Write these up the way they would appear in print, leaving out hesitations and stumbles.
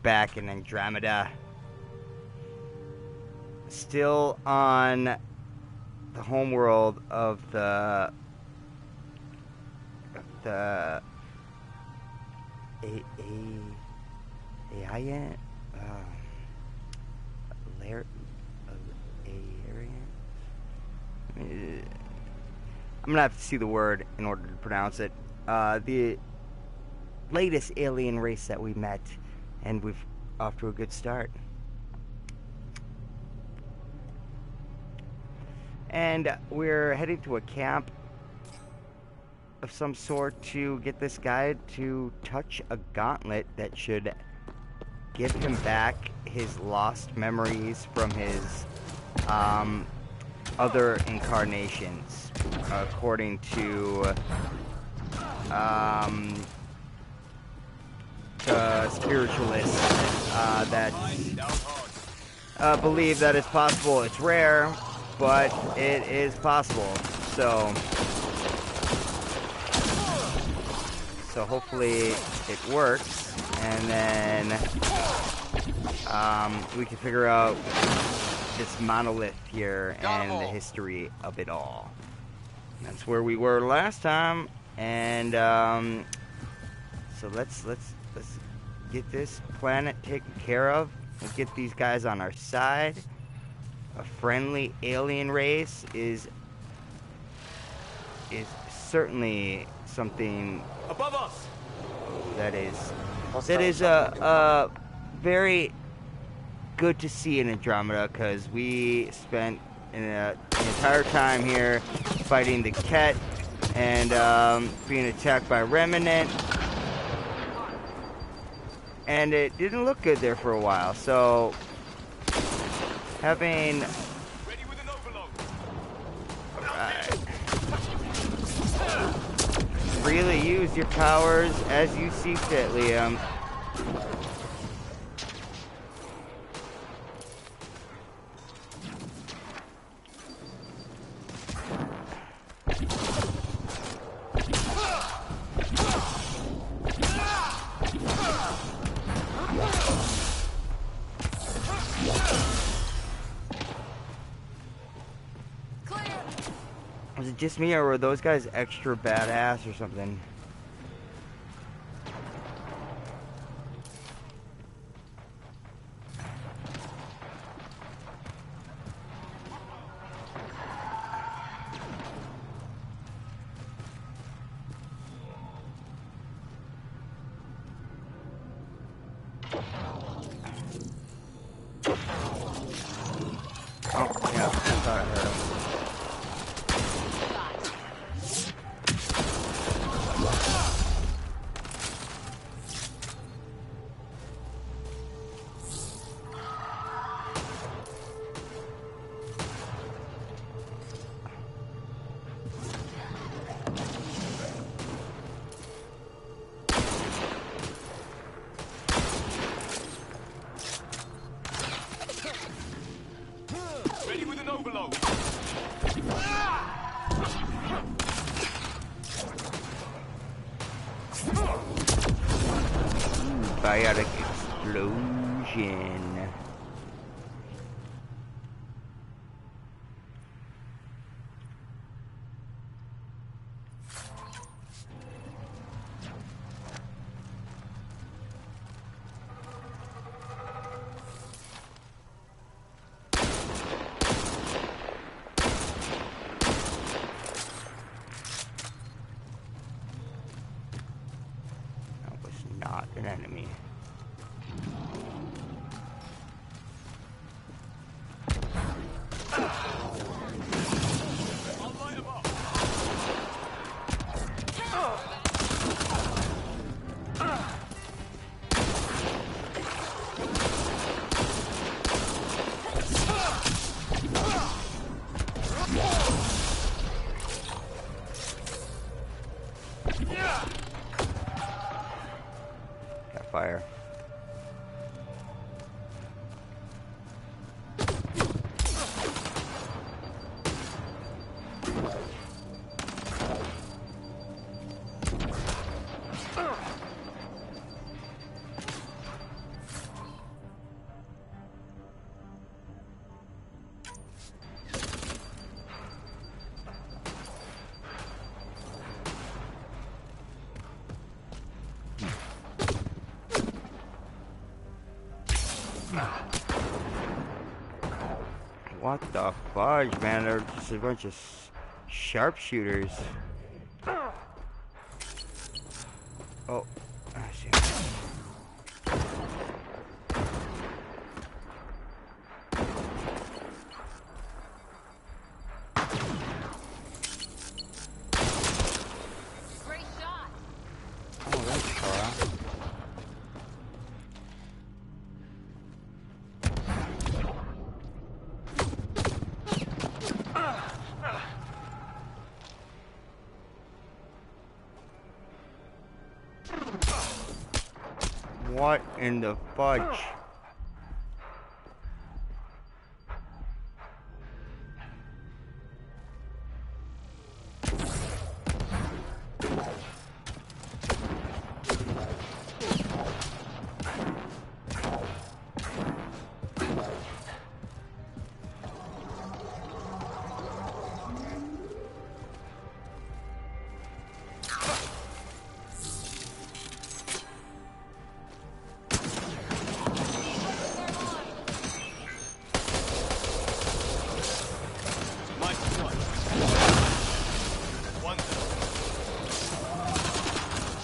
back in Andromeda. Still on the homeworld of the Aryan, I'm gonna have to see the word in order to pronounce it. The latest alien race that we met, and we've off to a good start. And we're heading to a camp of some sort to get this guy to touch a gauntlet that should give him back his lost memories from his other incarnations, according to spiritualists that believe that it's possible. It's rare, but it is possible. So hopefully it works, and then we can figure out this monolith here and the history of it all. That's where we were last time, and so let's get this planet taken care of. Let's get these guys on our side. A friendly alien race is certainly something above us. That is very good to see in Andromeda, because we spent an entire time here fighting the Ket and being attacked by Remnant, and it didn't look good there for a while. So having Ready with an overload. really use your powers as you see fit, Liam. Was it just me, or were those guys extra badass or something? Oh, yeah, I thought I heard him. Ready with an overload. Biotic explosion. That was not an enemy. What the fudge, man? They're just a bunch of sharpshooters. Oh, I see. Great shot. Oh, that's Cora. What in the fudge?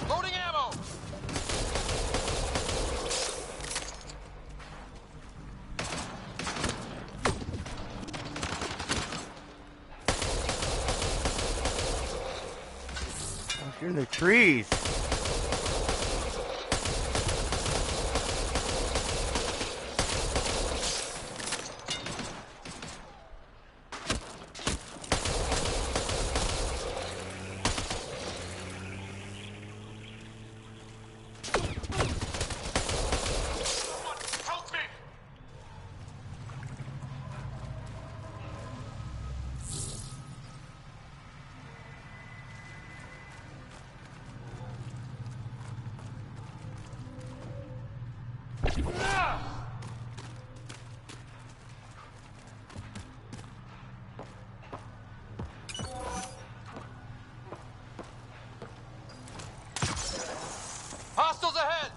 Loading ammo! It's in the trees. Help me! Hostiles ahead!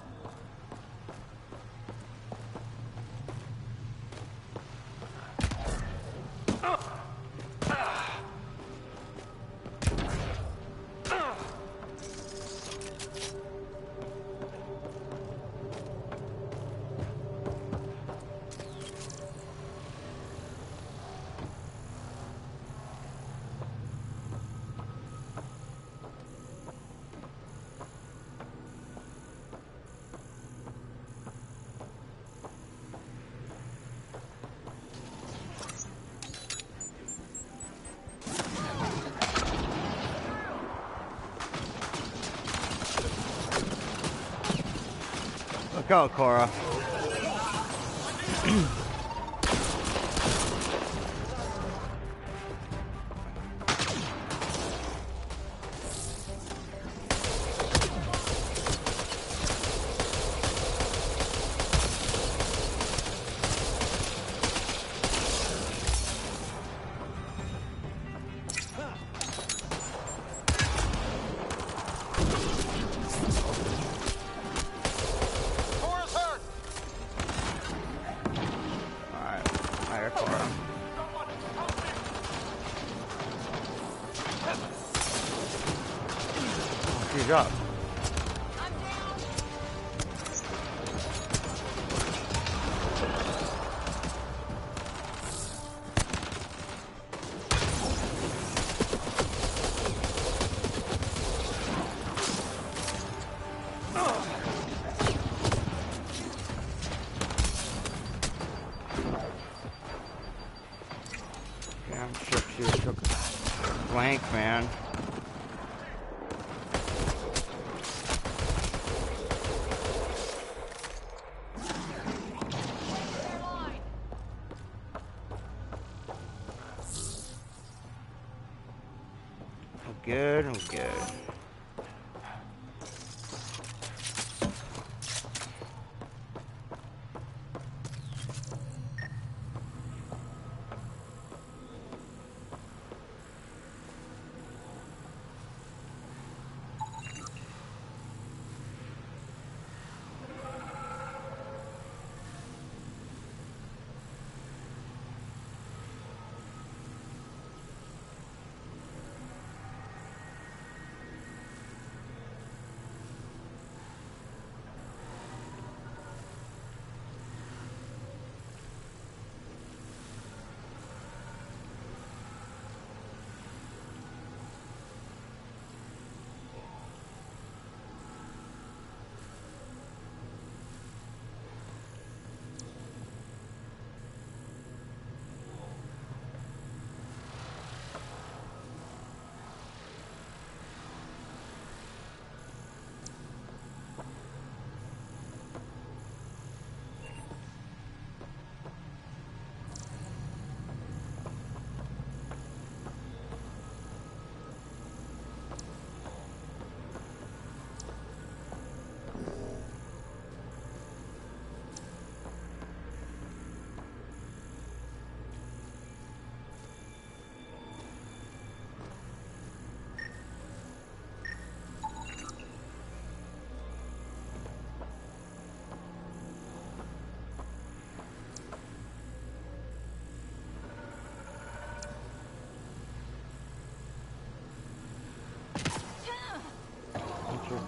Look out, Cora. Cora's hurt! Alright, higher Cora. She's up. I'm down. Yeah, I'm sure she took a flank, man. Their line. I'm good, I'm good.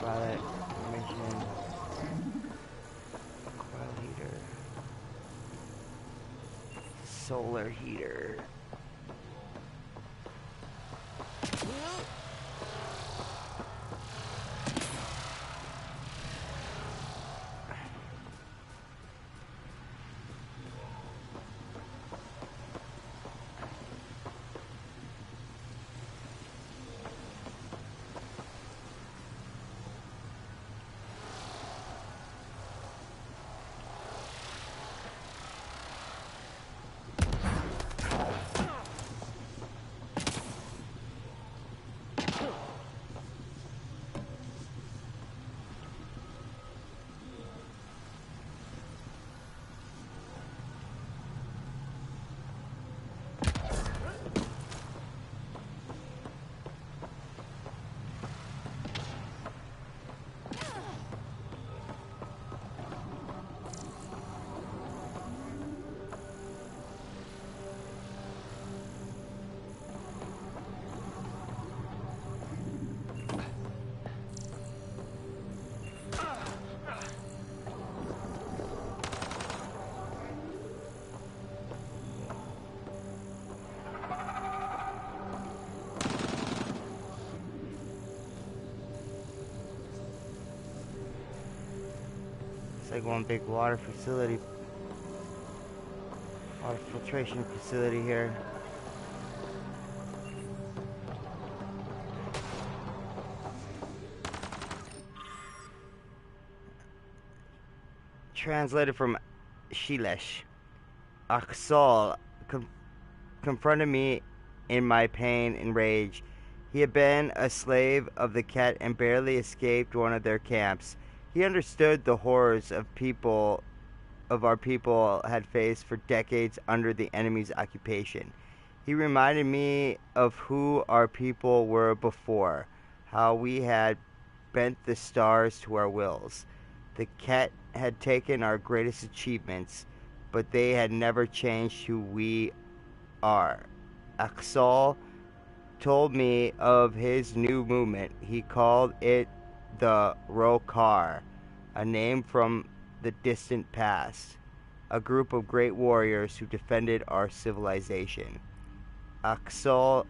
Ultraviolet emission. Coil heater. Solar heater. It's like one big water facility. Water filtration facility here. Translated from Shilesh. Aksal confronted me in my pain and rage. He had been a slave of the Ket and barely escaped one of their camps. He understood the horrors of our people had faced for decades under the enemy's occupation. He reminded me of who our people were before, how we had bent the stars to our wills. The Ket had taken our greatest achievements, but they had never changed who we are. Aksal told me of his new movement. He called it the Rokar, a name from the distant past, a group of great warriors who defended our civilization. Aksal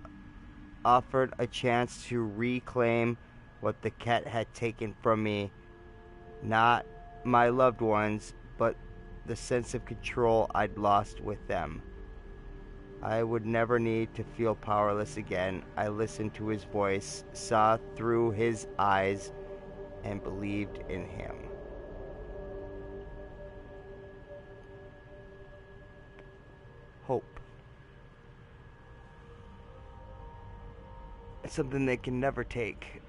offered a chance to reclaim what the Ket had taken from me, not my loved ones, but the sense of control I'd lost with them. I would never need to feel powerless again. I listened to his voice, saw through his eyes, and believed in him. Hope. It's something they can never take.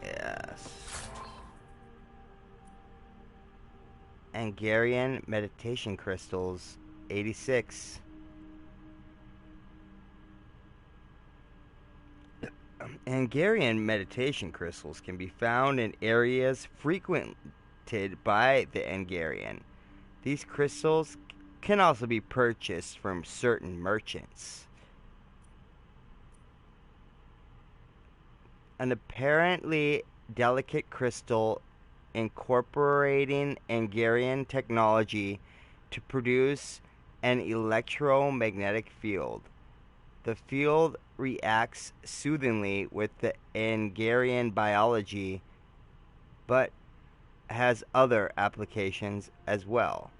Yes. Angarian meditation crystals, 86. Angarian meditation crystals can be found in areas frequented by the Angarian. These crystals can also be purchased from certain merchants. An apparently delicate crystal incorporating Angarian technology to produce an electromagnetic field. The field reacts soothingly with the Angarian biology, but has other applications as well.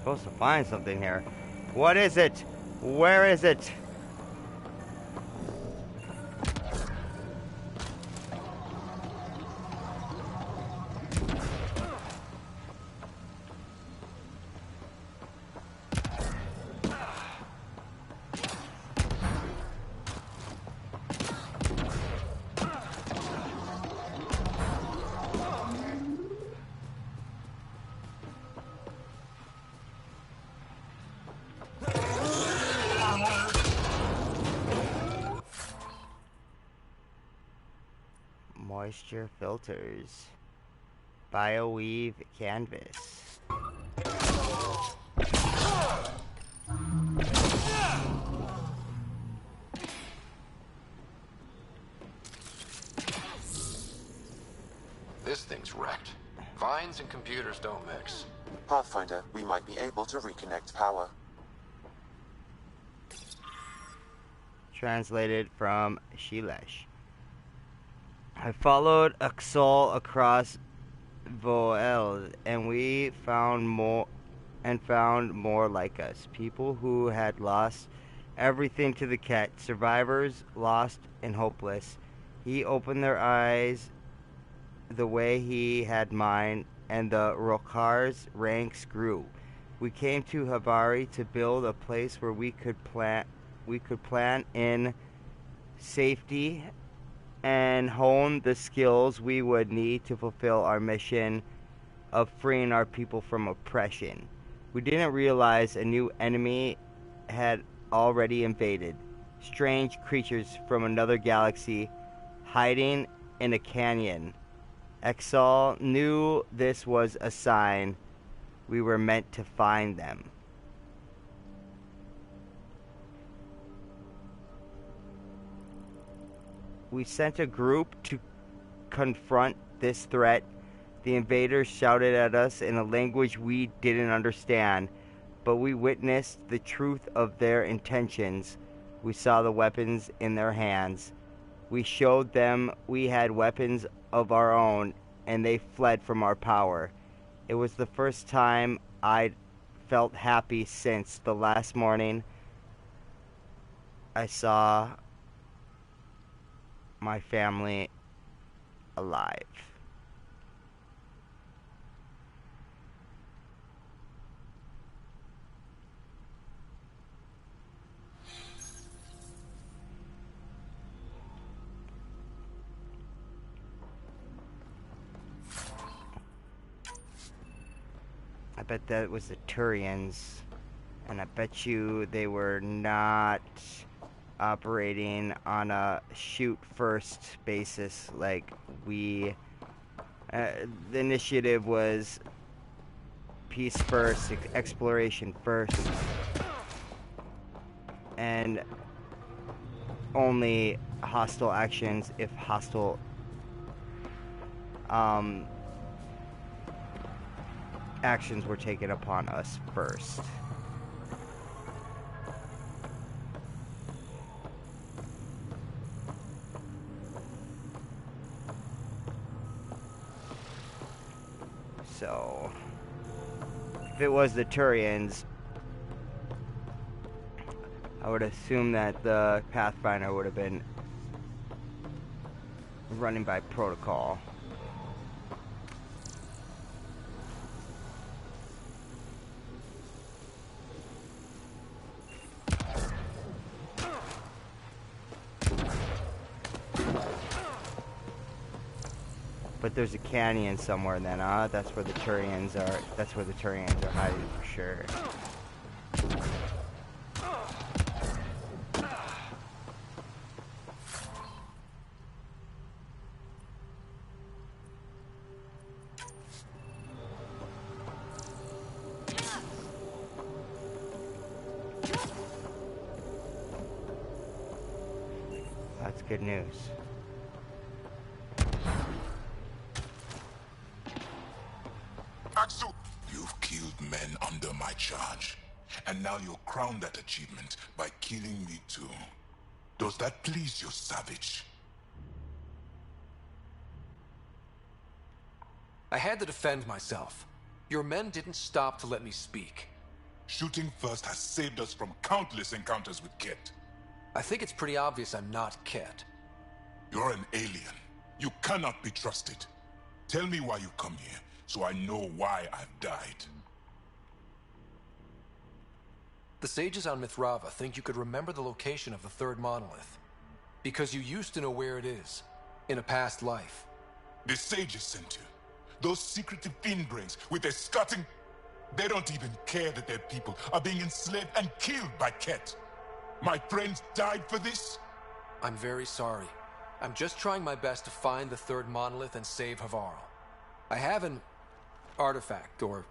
Supposed to find something here. What is it? Where is it? Moisture filters. Bioweave canvas. This thing's wrecked. Vines and computers don't mix. Pathfinder, we might be able to reconnect power. Translated from Shilesh. I followed Axol across Voel, and we found more like us. People who had lost everything to the cat. Survivors, lost and hopeless. He opened their eyes the way he had mine, and the Rokar's ranks grew. We came to Habari to build a place where we could plan in safety and hone the skills we would need to fulfill our mission of freeing our people from oppression. We didn't realize a new enemy had already invaded. Strange creatures from another galaxy hiding in a canyon. Exal knew this was a sign we were meant to find them. We sent a group to confront this threat. The invaders shouted at us in a language we didn't understand, but we witnessed the truth of their intentions. We saw the weapons in their hands. We showed them we had weapons of our own, and they fled from our power. It was the first time I'd felt happy since the last morning I saw my family alive. I bet that was the Turians, and I bet you they were not operating on a shoot first basis like we. The initiative was peace first, exploration first, and only hostile actions if hostile actions were taken upon us first. So, if it was the Turians, I would assume that the Pathfinder would have been running by protocol. But there's a canyon somewhere then, huh? That's where the Turians are. That's where the Turians are hiding for sure. That's good news. Axel! You've killed men under my charge, and now you'll crown that achievement by killing me too. Does that please your savage? I had to defend myself. Your men didn't stop to let me speak. Shooting first has saved us from countless encounters with Ket. I think it's pretty obvious I'm not Ket. You're an alien. You cannot be trusted. Tell me why you come here, so I know why I've died. The sages on Mithrava think you could remember the location of the third monolith. Because you used to know where it is, in a past life. The sages sent you. Those secretive fiend brains with their scutting... They don't even care that their people are being enslaved and killed by Ket. My friends died for this? I'm very sorry. I'm just trying my best to find the third monolith and save Havarl. I have an artifact, or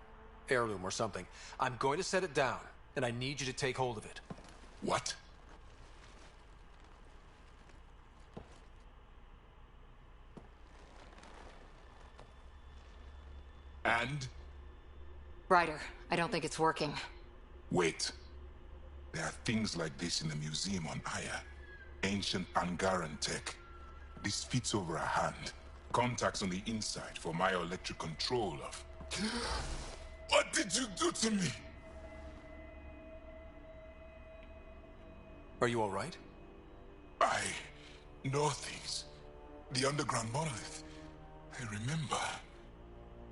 heirloom, or something. I'm going to set it down, and I need you to take hold of it. What? And? Ryder, I don't think it's working. Wait. There are things like this in the museum on Aya. Ancient Angaran tech. This fits over a hand. Contacts on the inside for my electric control of... What did you do to me? Are you all right? I know things. The underground monolith. I remember.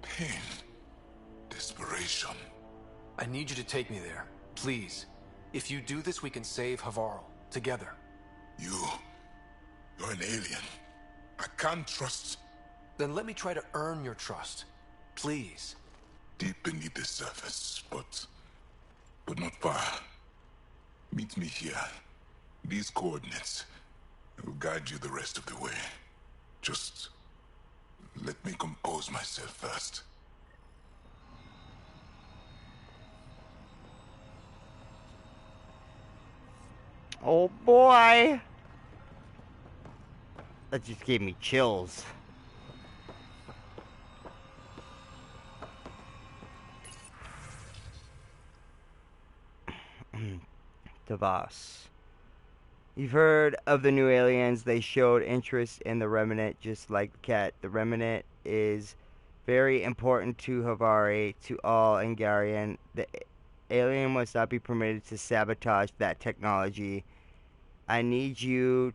Pain. Desperation. I need you to take me there, please. If you do this, we can save Havarl, together. You're an alien. I can't trust... Then let me try to earn your trust. Please. Deep beneath the surface, but not far. Meet me here. These coordinates. I will guide you the rest of the way. Just let me compose myself first. Oh boy! That just gave me chills. Devos. You've heard of the new aliens. They showed interest in the Remnant just like the cat. The Remnant is very important to Havari, to all Angarian. The alien must not be permitted to sabotage that technology. I need you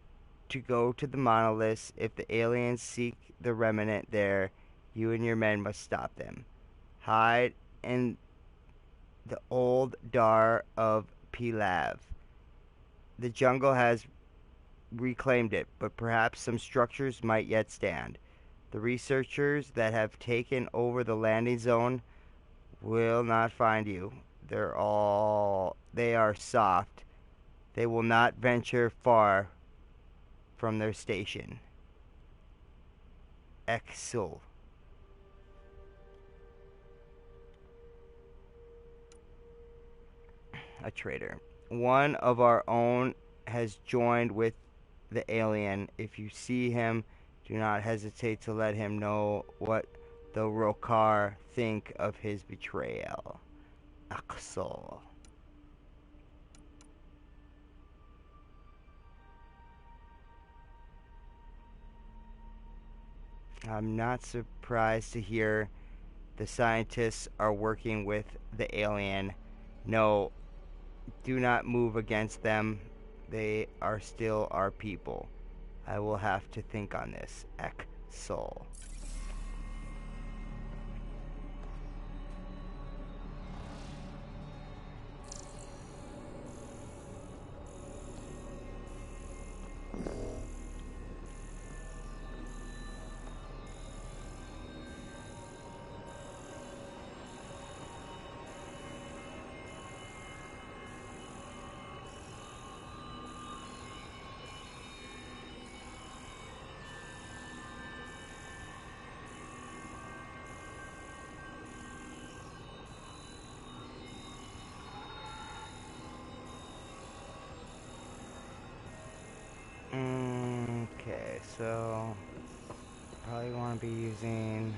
to go to the monoliths. If the aliens seek the Remnant there, you and your men must stop them. Hide in the old Dar of Pilav. The jungle has reclaimed it, but perhaps some structures might yet stand. The researchers that have taken over the landing zone will not find you. They are soft. They will not venture far from their station. Exul. A traitor. One of our own has joined with the alien. If you see him, do not hesitate to let him know what the Rokar think of his betrayal. Axel. I'm not surprised to hear the scientists are working with the alien. No, do not move against them. They are still our people. I will have to think on this. Axel. Okay, so probably want to be using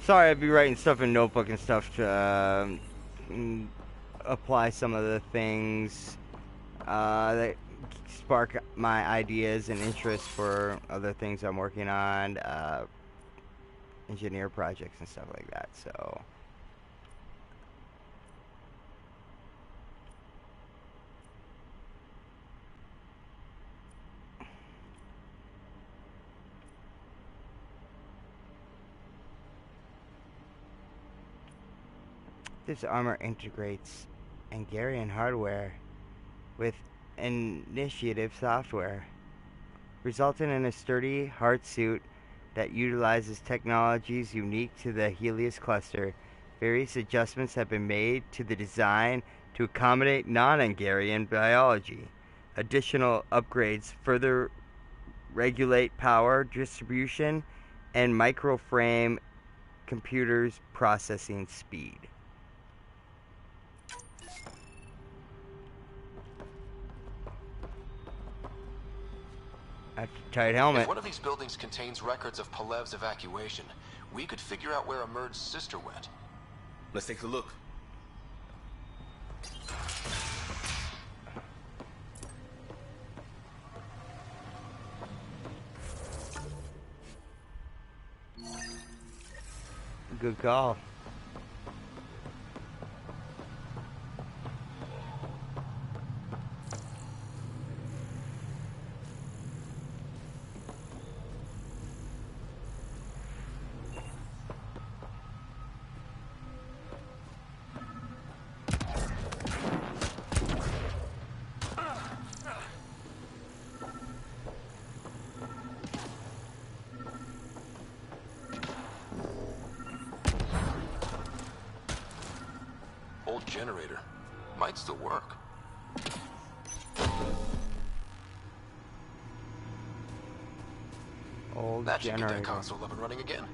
Sorry, I'd be writing stuff in notebook and stuff to apply some of the things that spark my ideas and interests for other things I'm working on, engineer projects and stuff like that. So this armor integrates Hungarian hardware with initiative software, resulting in a sturdy, hard suit that utilizes technologies unique to the Helios cluster. Various adjustments have been made to the design to accommodate non-Hungarian biology. Additional upgrades further regulate power distribution and microframe computers' processing speed. That's a tight helmet. If one of these buildings contains records of Palev's evacuation, we could figure out where Emerge's sister went. Let's take a look. Good call. Old generator. Might still work. Old That should get generator. that console up and running again.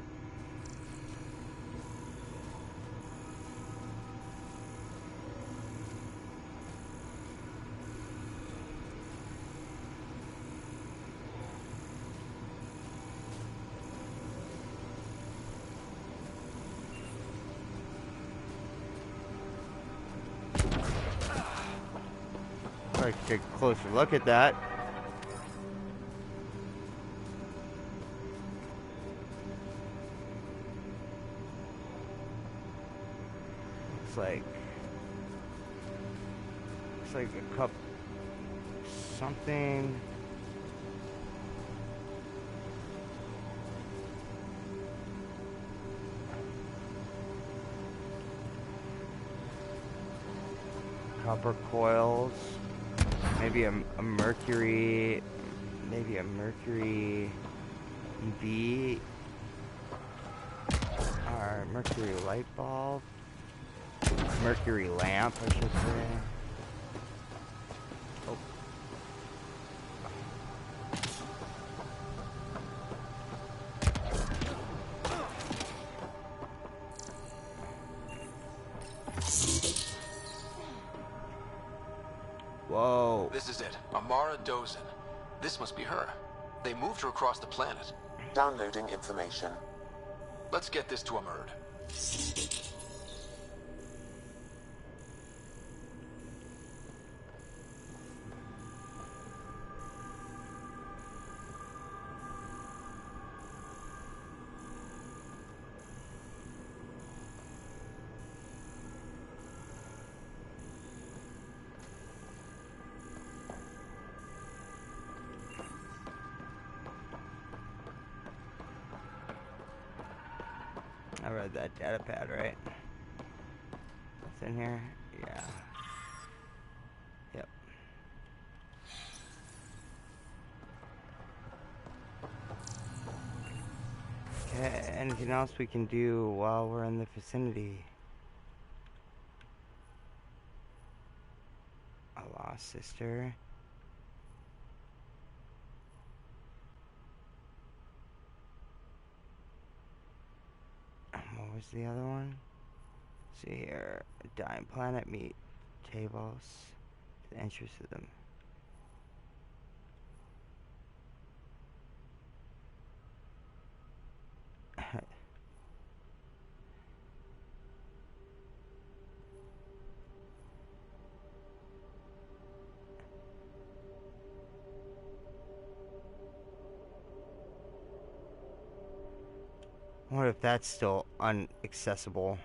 Let's take a closer look at that. Looks like a cup something. Copper coils. Maybe a mercury. Maybe a mercury V. Or mercury light bulb. Mercury lamp, I should say. Oh. Whoa. This is it. Amara Dozin. This must be her. They moved her across the planet. Downloading information. Let's get this to Amerd. I read that data pad, right? It's in here? Yeah. Yep. Okay, anything else we can do while we're in the vicinity? A lost sister. What was the other one? Let's see here. A dying planet meet tables. The interest of them. What if that's still inaccessible?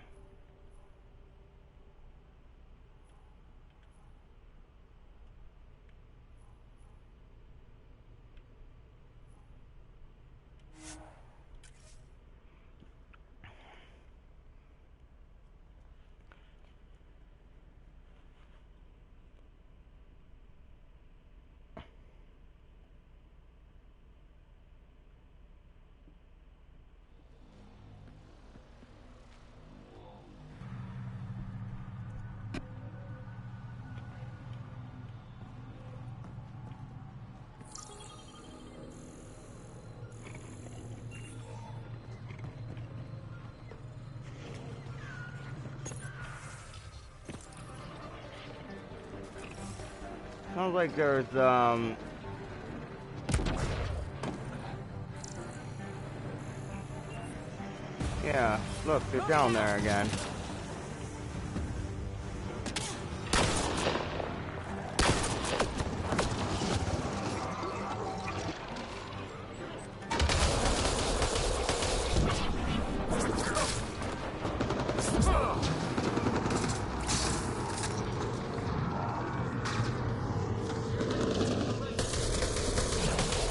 Sounds like there's, yeah, look, they're down there again.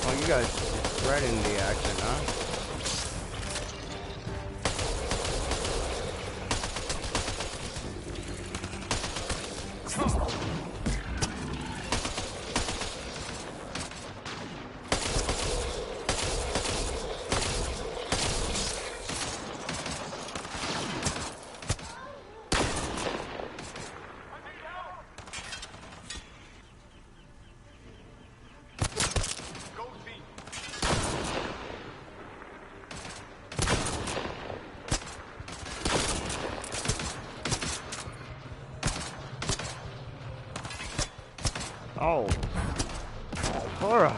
Oh, you guys just right in the action, huh? Oh. Laura.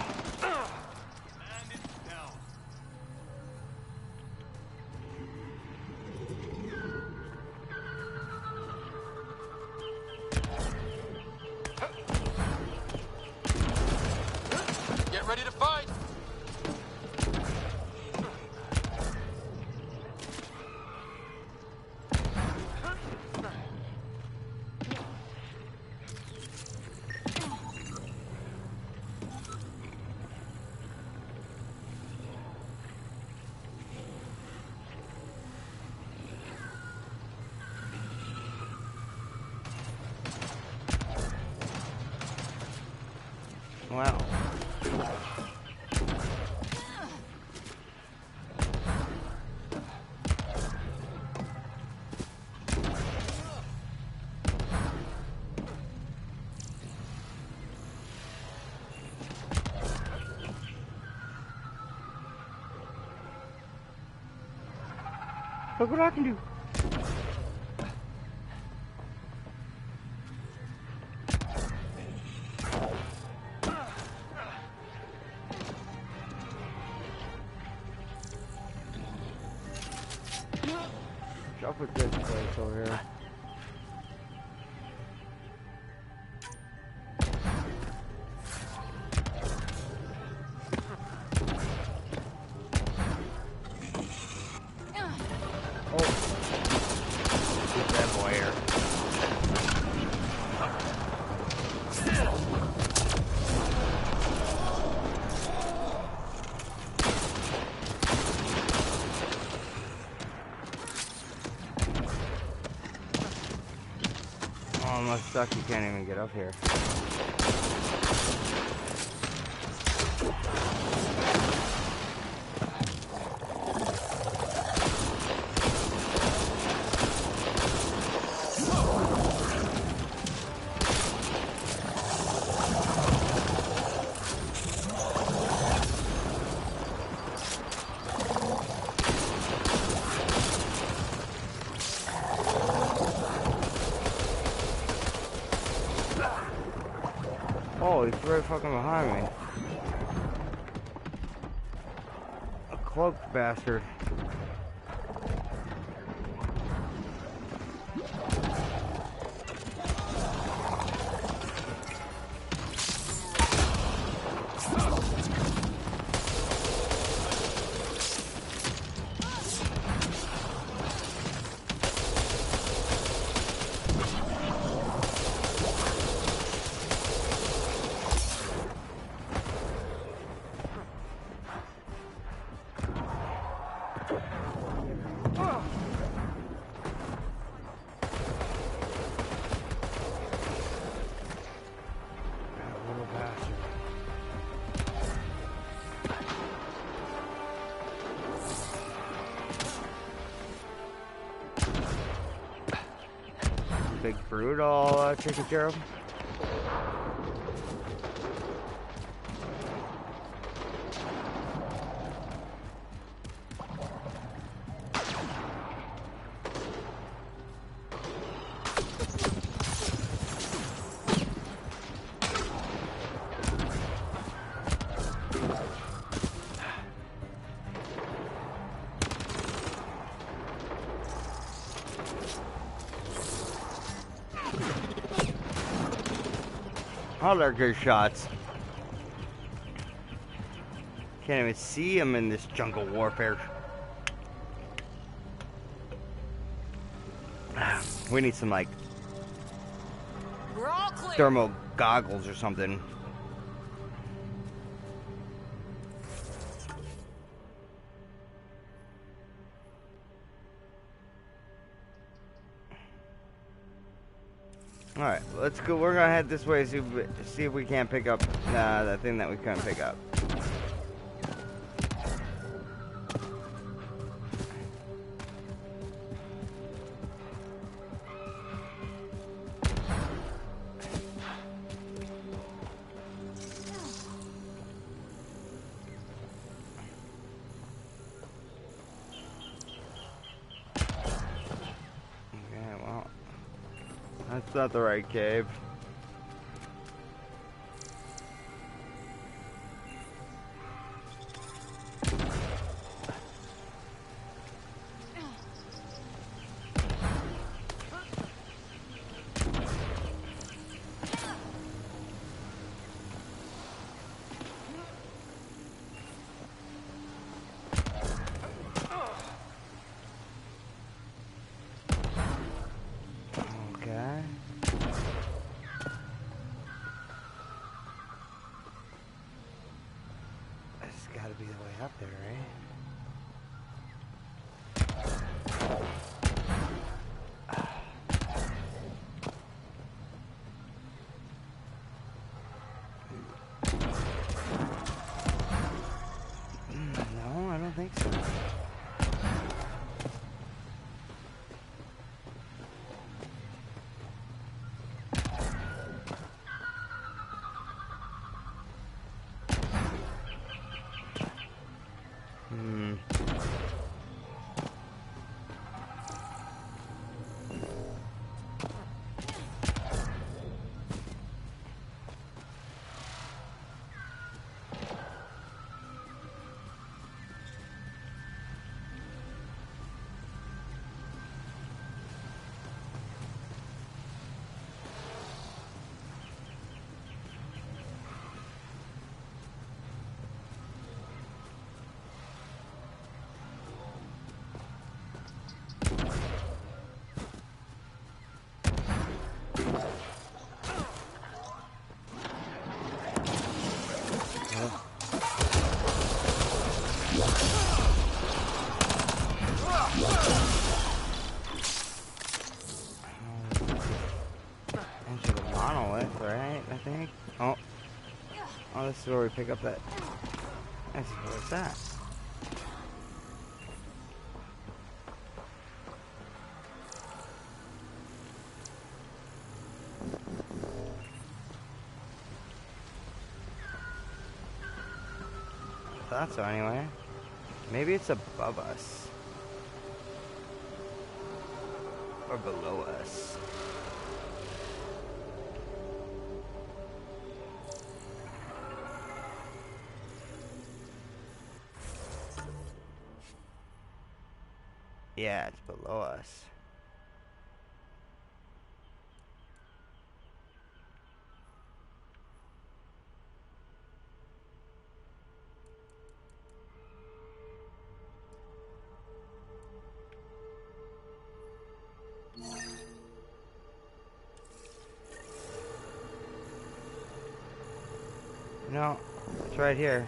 Get ready to fight! Wow. Look what I can do. Up with this place over here. Get that boy here. Oh, it must suck you can't even get up here. Oh, he's right fucking behind me. A cloaked bastard. taken care of. Oh, they're good shots. Can't even see him in this jungle warfare. We need some, like, We're all clear. thermal goggles or something. Alright, let's go. We're gonna head this way, see if we can't pick up that thing that we couldn't pick up. Okay, well, that's not the right cave. Okay. This has got to be the way up there, right? No, I don't think so. Into the monolith, right? I think. Oh, this is where we pick up that. This is where it's at. Thought so anyway. Maybe it's above us. Or below us. Yeah, it's below us. No, it's right here.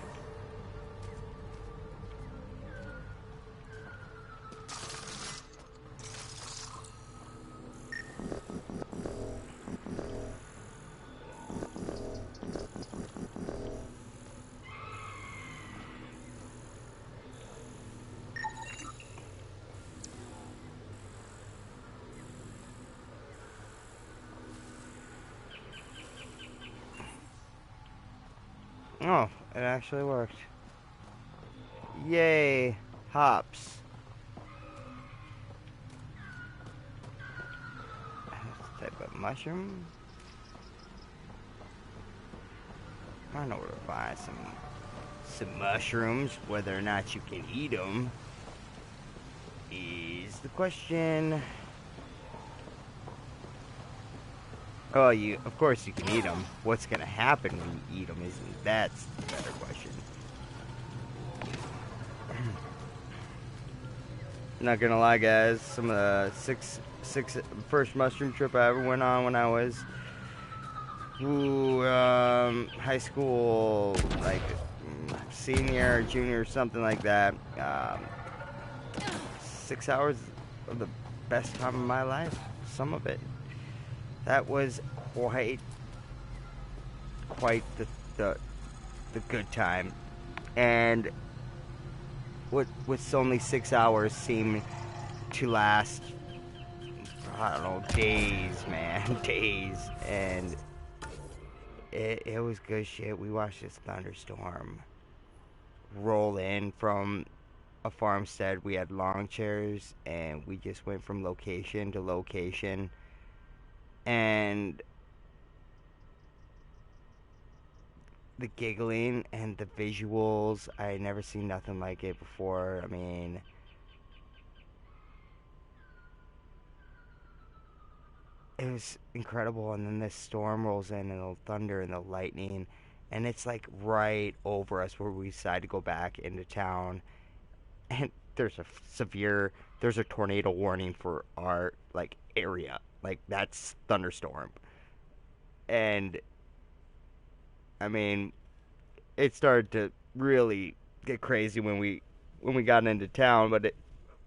Oh, it actually worked. Yay, hops. Type of mushroom. I know where to find some mushrooms. Whether or not you can eat them is the question. Oh, of course you can eat them. What's gonna happen when you eat them that's the better question. Not gonna lie, guys. Some of the first mushroom trip I ever went on when I was high school, like senior, junior, something like that. 6 hours of the best time of my life. Some of it. That was quite the good time, and what's only 6 hours seemed to last, I don't know, days, man, days, and it was good shit. We watched this thunderstorm roll in from a farmstead. We had lawn chairs, and we just went from location to location, and the giggling and the visuals, I had never seen nothing like it before. I mean, it was incredible. And then this storm rolls in, and the thunder and the lightning, and it's like right over us where we decide to go back into town, and there's a tornado warning for our like area, like that's thunderstorm. And I mean, it started to really get crazy when we got into town, but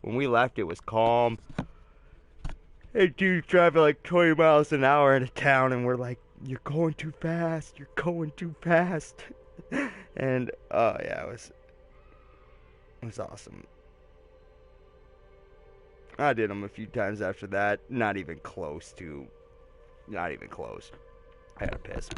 when we left, it was calm. Hey, dude, driving like 20 miles an hour into town, and we're like, "You're going too fast. You're going too fast." And oh yeah, it was awesome. I did them a few times after that. Not even close. I had to piss.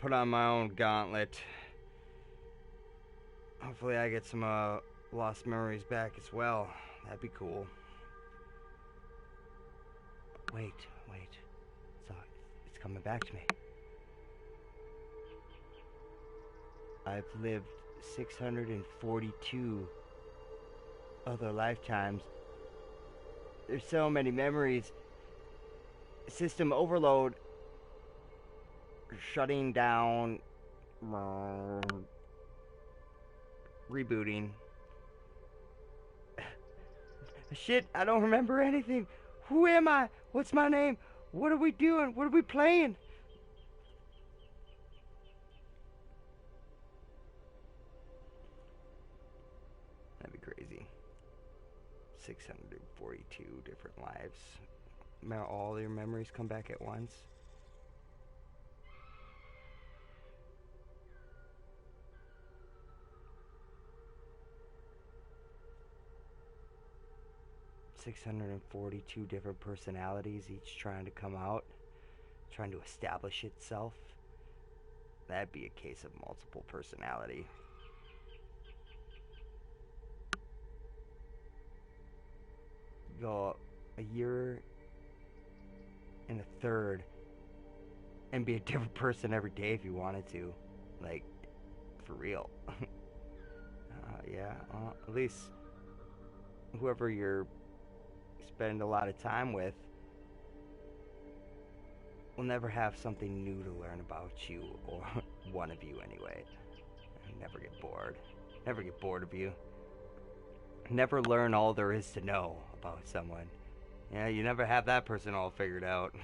put on my own gauntlet. Hopefully I get some lost memories back as well. That'd be cool. Wait. It's coming back to me. I've lived 642 other lifetimes. There's so many memories. System overload. Shutting down. Rebooting. Shit, I don't remember anything. Who am I? What's my name? What are we doing? What are we playing? That'd be crazy. 642 different lives. All your memories come back at once. "642 different personalities, each trying to come out, trying to establish itself." That'd be a case of multiple personality. Go a year and a third and be a different person every day if you wanted to. Like, for real. Yeah, at least whoever you spend a lot of time with will never have something new to learn about you, or one of you anyway. Never get bored. Never get bored of you. Never learn all there is to know about someone. Yeah, you never have that person all figured out.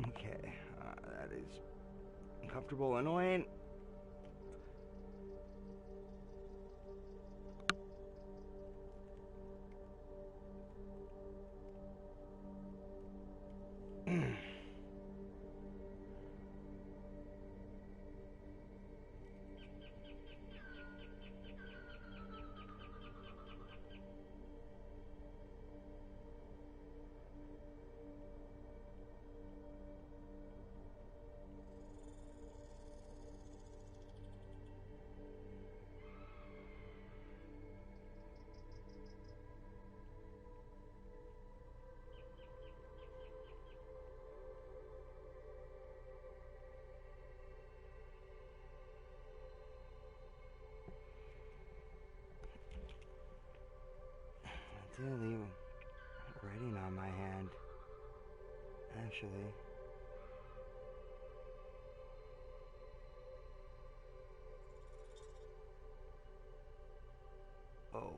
Okay, that is uncomfortable, annoying. I did leave a writing on my hand, actually. Oh.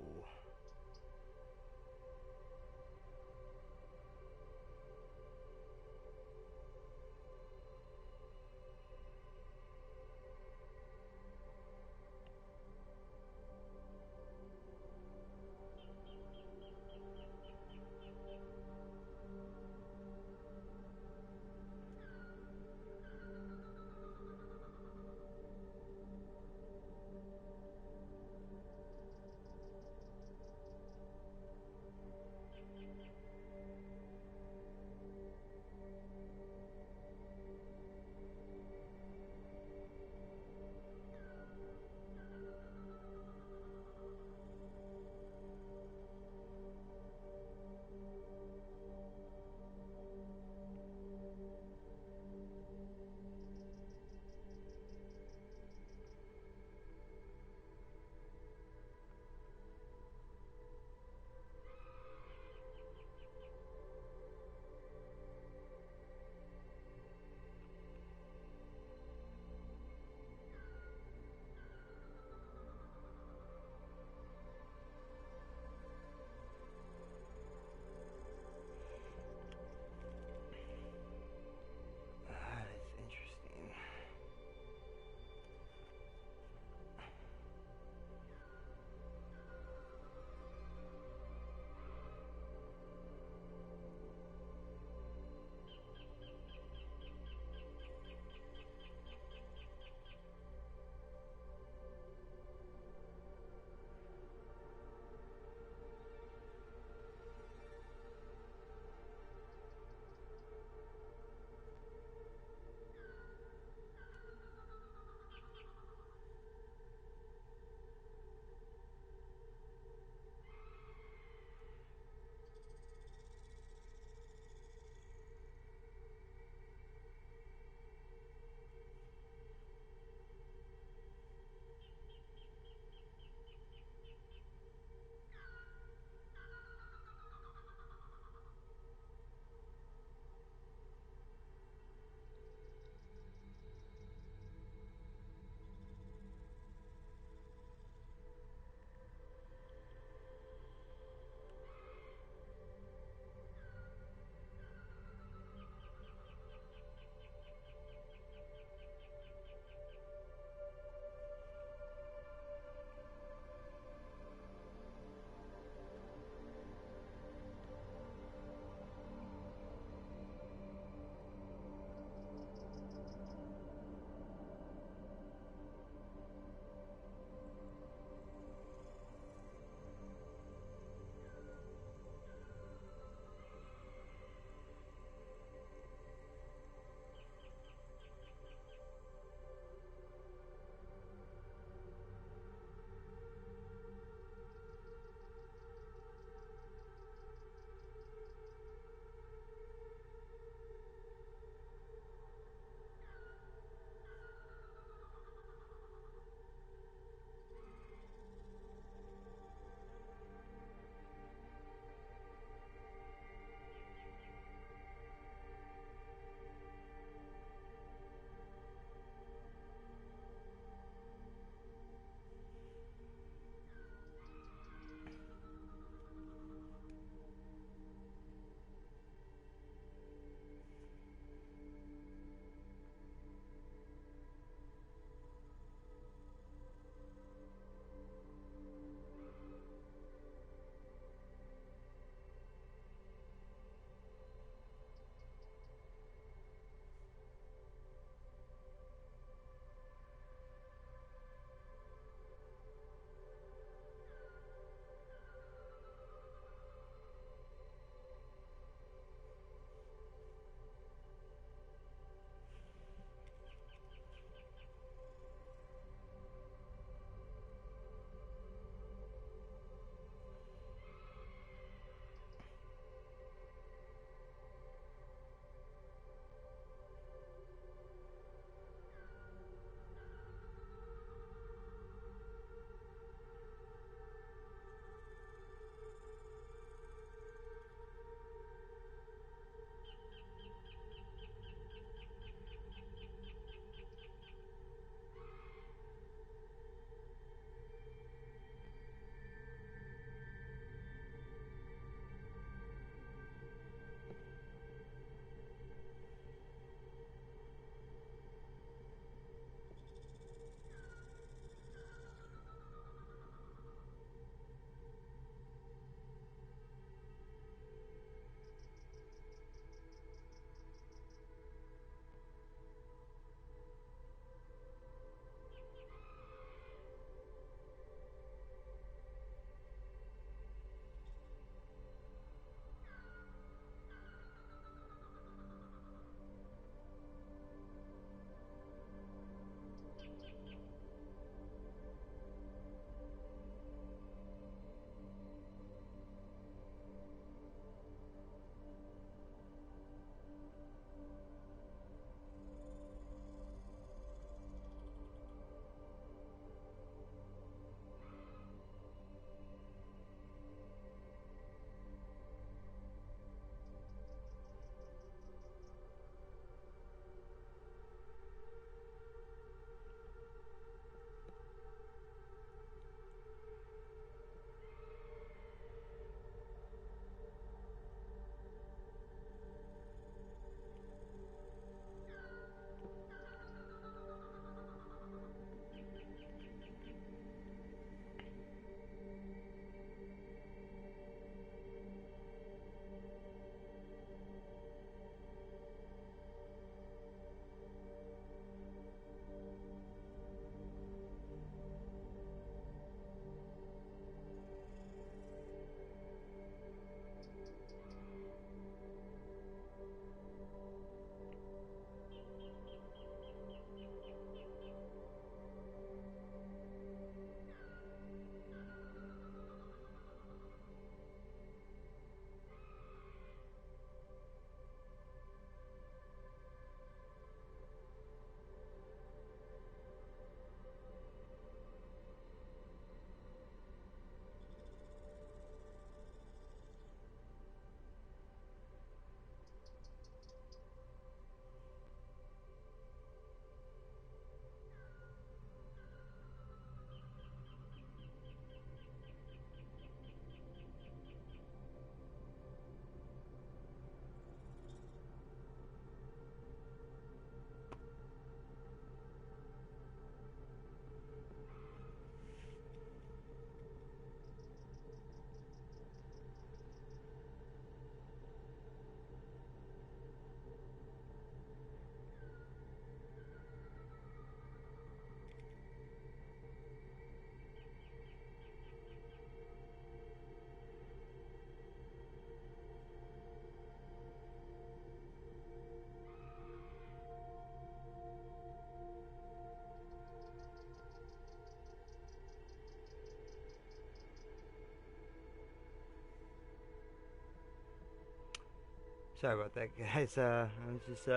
Sorry about that, guys. I was just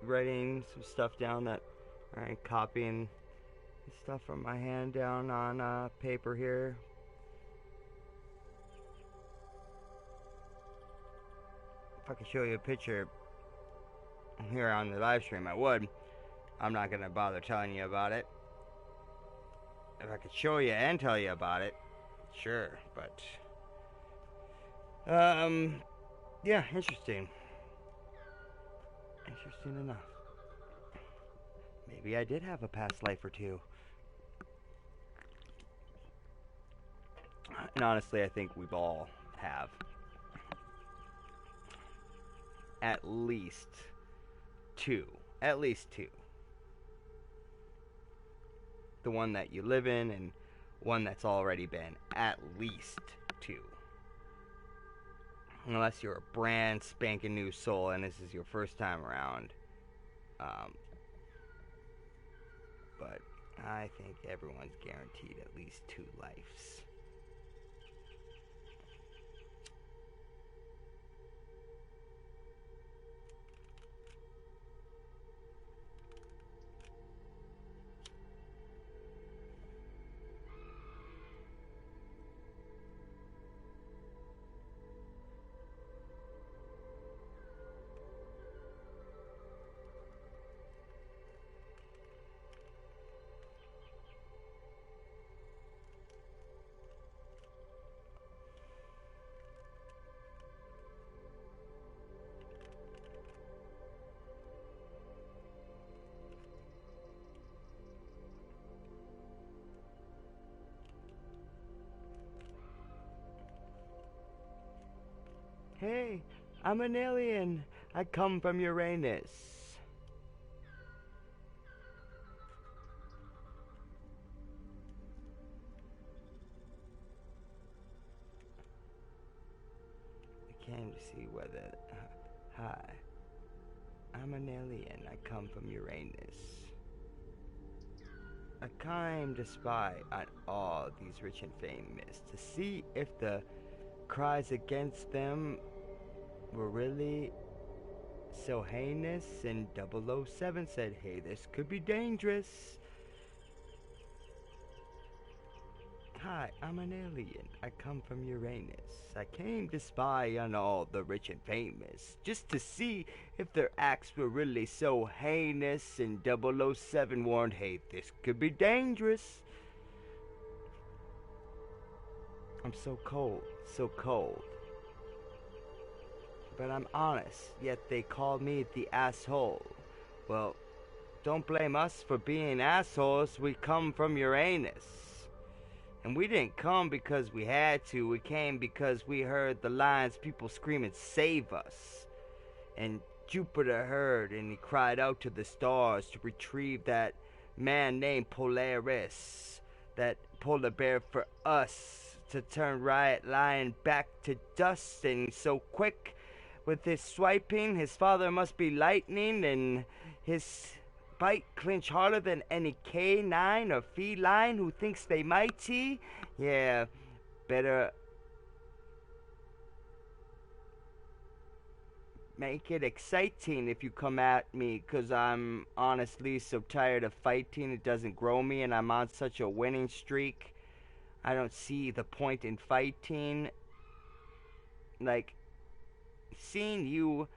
writing some stuff down that, alright, copying stuff from my hand down on paper here. If I could show you a picture here on the live stream, I would. I'm not gonna bother telling you about it. If I could show you and tell you about it, sure, but yeah, interesting. Interesting enough. Maybe I did have a past life or two. And honestly, I think we've all have. At least two. At least two. The one that you live in and one that's already been. At least two. Unless you're a brand spanking new soul and this is your first time around. But I think everyone's guaranteed at least 2 lives. Hey, I'm an alien. I come from Uranus. I came to see whether... hi. I'm an alien. I come from Uranus. I came to spy on all these rich and famous to see if the cries against them were really so heinous, and 007 said, hey, this could be dangerous. Hi, I'm an alien. I come from Uranus. I came to spy on all the rich and famous, just to see if their acts were really so heinous, and 007 warned, hey, this could be dangerous. I'm so cold, so cold. But I'm honest, yet they call me the asshole. Well, don't blame us for being assholes. We come from Uranus. And we didn't come because we had to. We came because we heard the lines, people screaming, save us. And Jupiter heard, and he cried out to the stars to retrieve that man named Polaris, that polar bear for us, to turn Riot Lion back to dust. And so quick with his swiping, his father must be lightning, and his bite clinch harder than any canine or feline who thinks they mighty. Yeah, better make it exciting if you come at me, 'cause I'm honestly so tired of fighting. It doesn't grow me, and I'm on such a winning streak. I don't see the point in fighting. Like, seeing you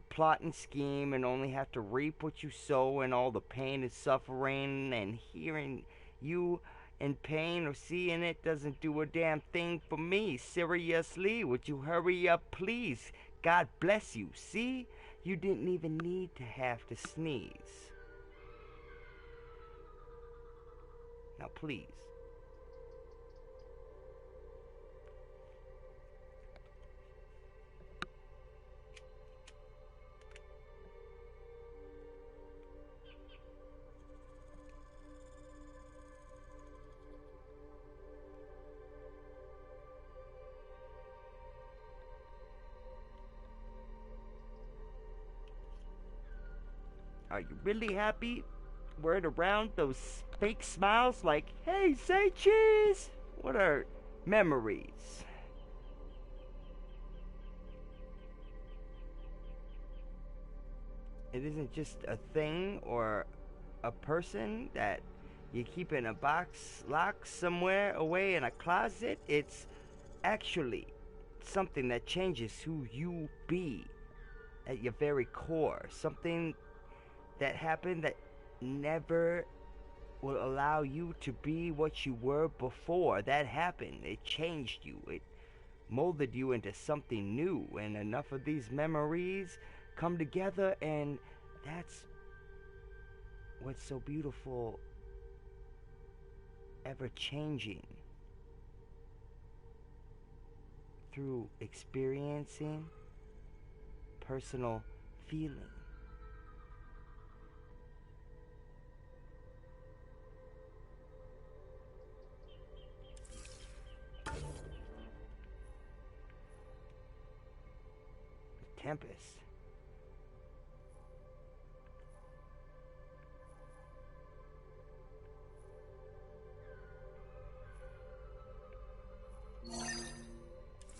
plot and scheme and only have to reap what you sow, and all the pain and suffering, and hearing you in pain or seeing it doesn't do a damn thing for me. Seriously, would you hurry up, please? God bless you. See? You didn't even need to have to sneeze. Now, please. Are you really happy? Word around those fake smiles like, hey, say cheese! What are memories? It isn't just a thing or a person that you keep in a box locked somewhere away in a closet. It's actually something that changes who you be at your very core. Something that happened that never will allow you to be what you were before. That happened. It changed you. It molded you into something new. And enough of these memories come together, and that's what's so beautiful, ever changing. Through experiencing personal feeling. Tempest.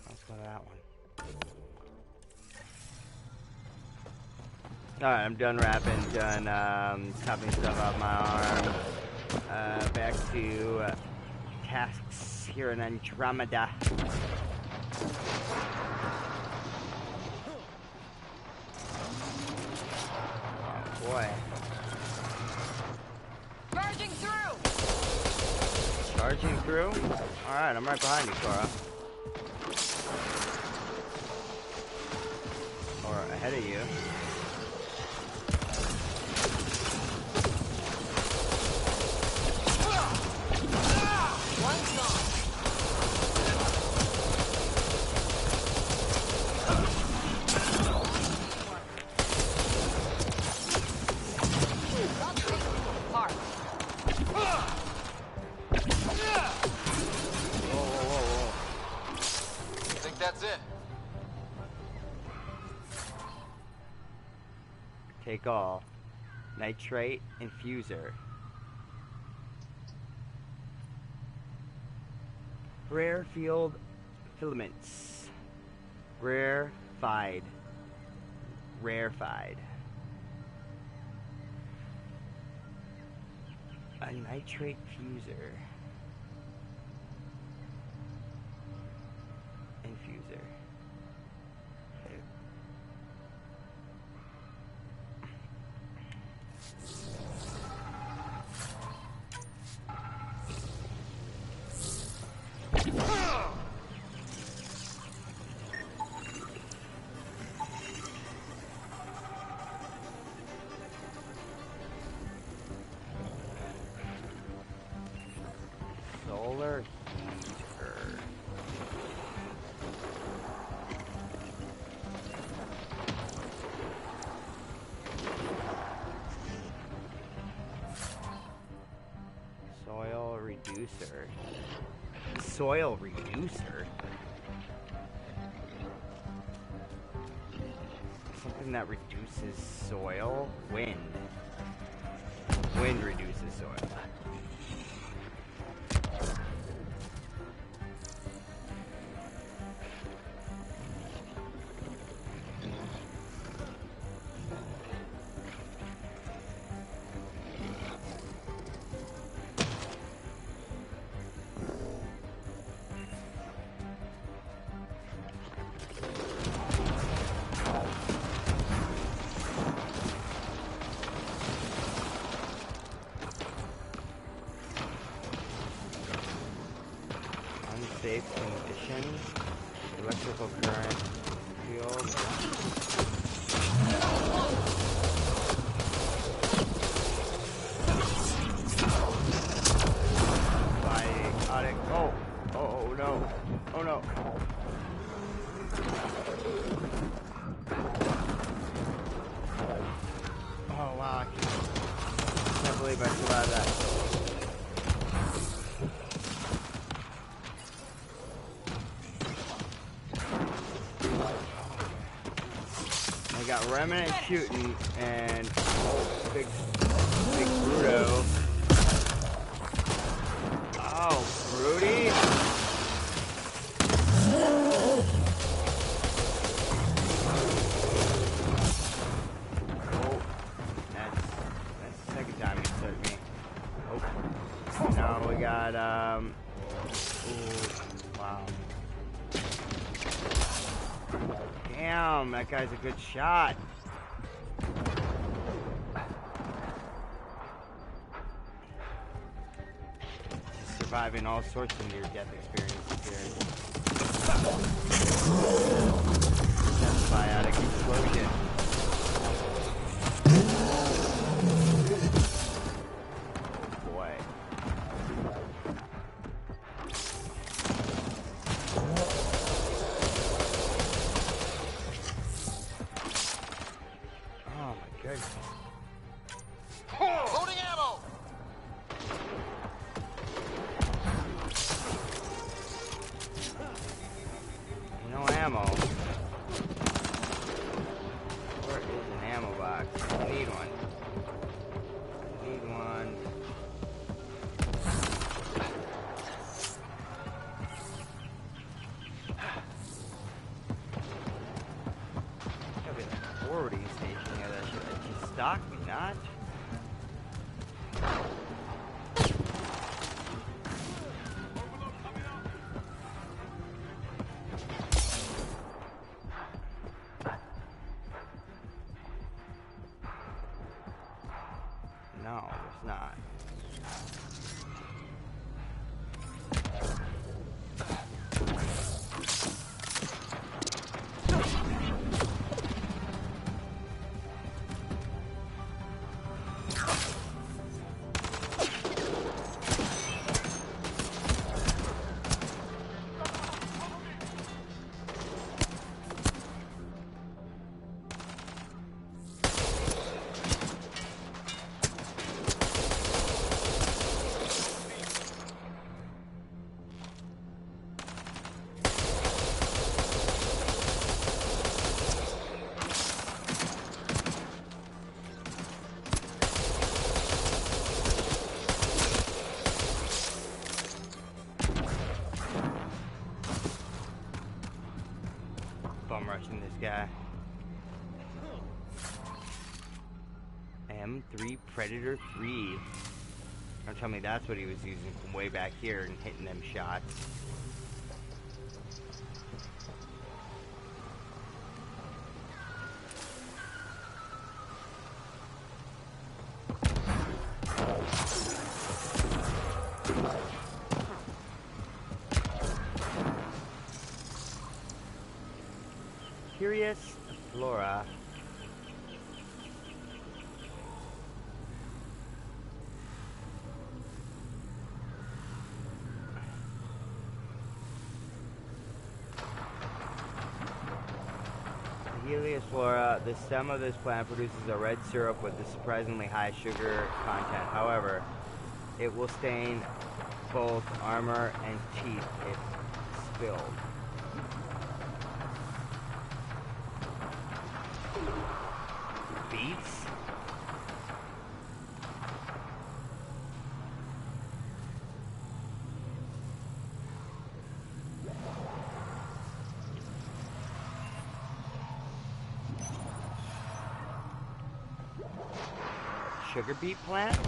Let's go to that one. Alright, I'm done rapping, done chopping stuff off my arm. Back to tasks here in Andromeda. Oh boy. Charging through! Charging through? Alright, I'm right behind you, Cora. Or ahead of you. One's gone. I'll take you apart. Whoa, whoa, whoa, whoa. I think that's it. Take all. Nitrate infuser. Rare field filaments. Rarefied. Rarefied. A nitrate fuser. Infuser. Solar heater. Soil reducer. Soil reducer? Something that reduces soil? Wind. Wind reduces soil. Unsafe conditions, electrical current, field. Biotic. Oh no. Oh no. Oh wow. I can't believe I survived that. I got remnant shooting and big Bruto. Oh, Broody. Oh, got, ooh, wow. Damn, that guy's a good shot. Just surviving all sorts of near-death experiences here. Biotic explosion. Boy. Oh my goodness. Loading ammo! No ammo. Where is an ammo box? I need one. I need one. Gotta be like a forwarding station here that should just stock me, not? No, it's not. Bum rushing this guy. M3 Predator 3. Don't tell me that's what he was using from way back here and hitting them shots. Curious Flora. Helios flora, the stem of this plant produces a red syrup with a surprisingly high sugar content. However, it will stain both armor and teeth if spilled. Beets? Sugar beet plant?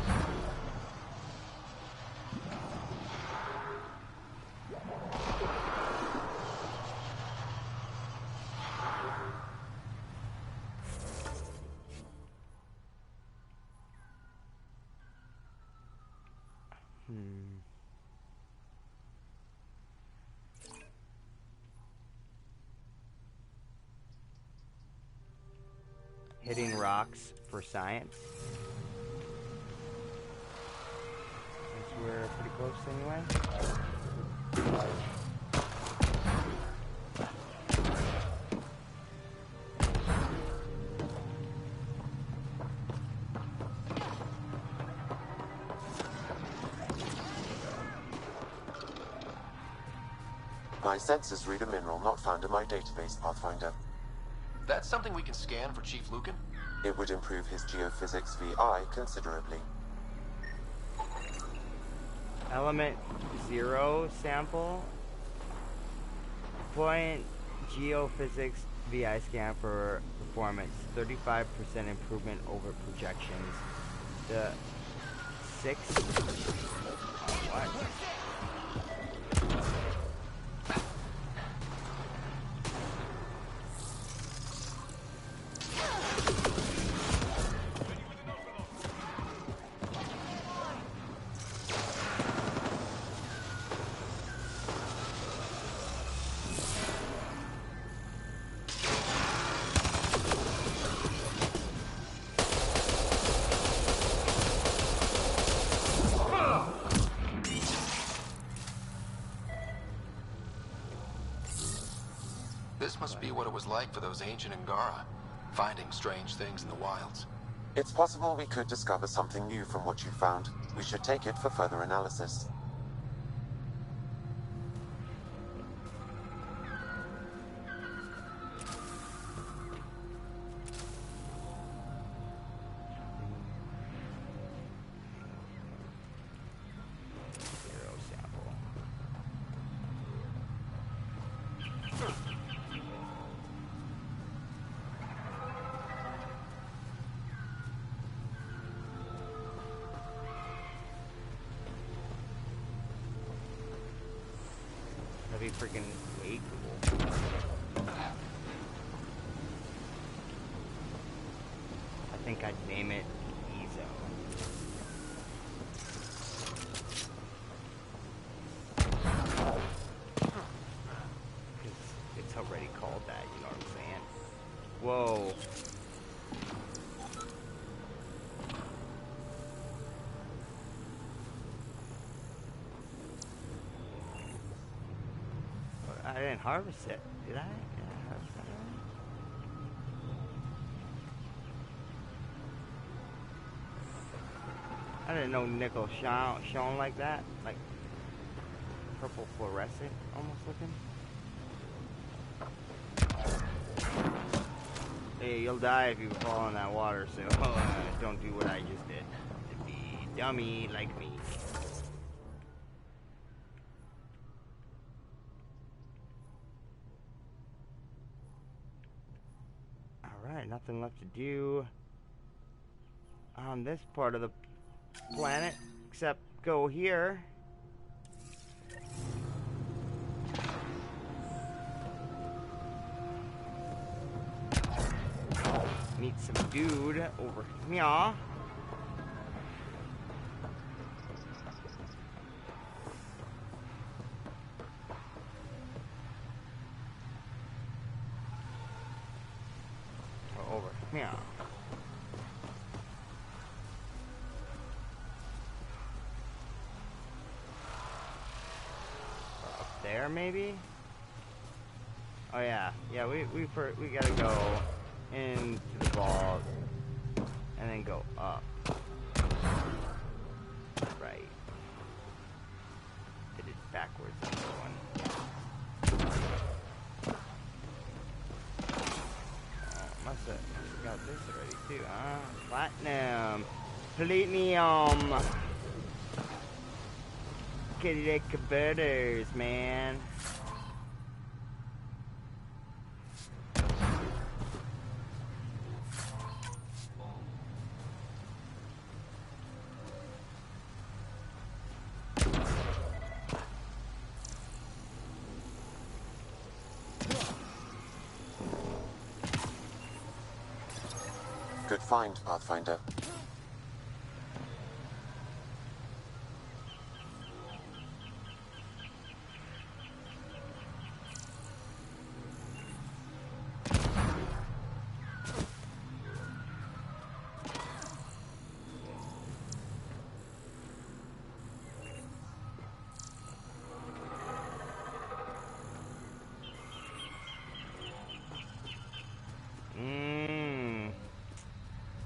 Hitting rocks for science. Guess we're pretty close anyway. My sensors read a mineral not found in my database, Pathfinder. That's something we can scan for Chief Lucan? It would improve his geophysics VI considerably. Element 0 sample. Buoyant geophysics VI scan for performance. 35% improvement over projections. The 6 This must be what it was like for those ancient Angara, finding strange things in the wilds. It's possible we could discover something new from what you found. We should take it for further analysis. That'd be freaking way cool. I think I'd name it Ezo. It's already called that, you know what I'm saying? Whoa. I didn't harvest it, did I? Did I harvest that already? I didn't know nickel shone like that, like purple fluorescent, almost looking. Hey, you'll die if you fall in that water, so don't do what I just did. To be dummy like me. Alright, nothing left to do on this part of the planet except go here. Meet some dude over here. Over here. Up there, maybe? Oh yeah, yeah. We gotta go into the vault and then go up. Right. Did it backwards. Must have got this already too, huh? Platinum. Platinum. Kitty lick converters, man. Good find, Pathfinder.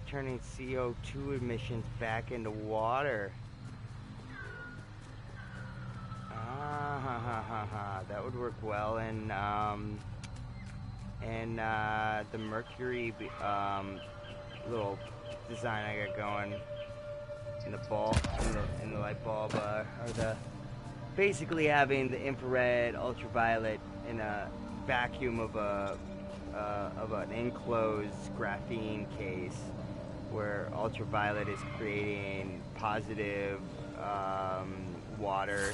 Turning CO2 emissions back into water. That would work well in the mercury little design I got going in the bulb, in the light bulb, or the basically having the infrared, ultraviolet in a vacuum of an enclosed graphene case, where ultraviolet is creating positive water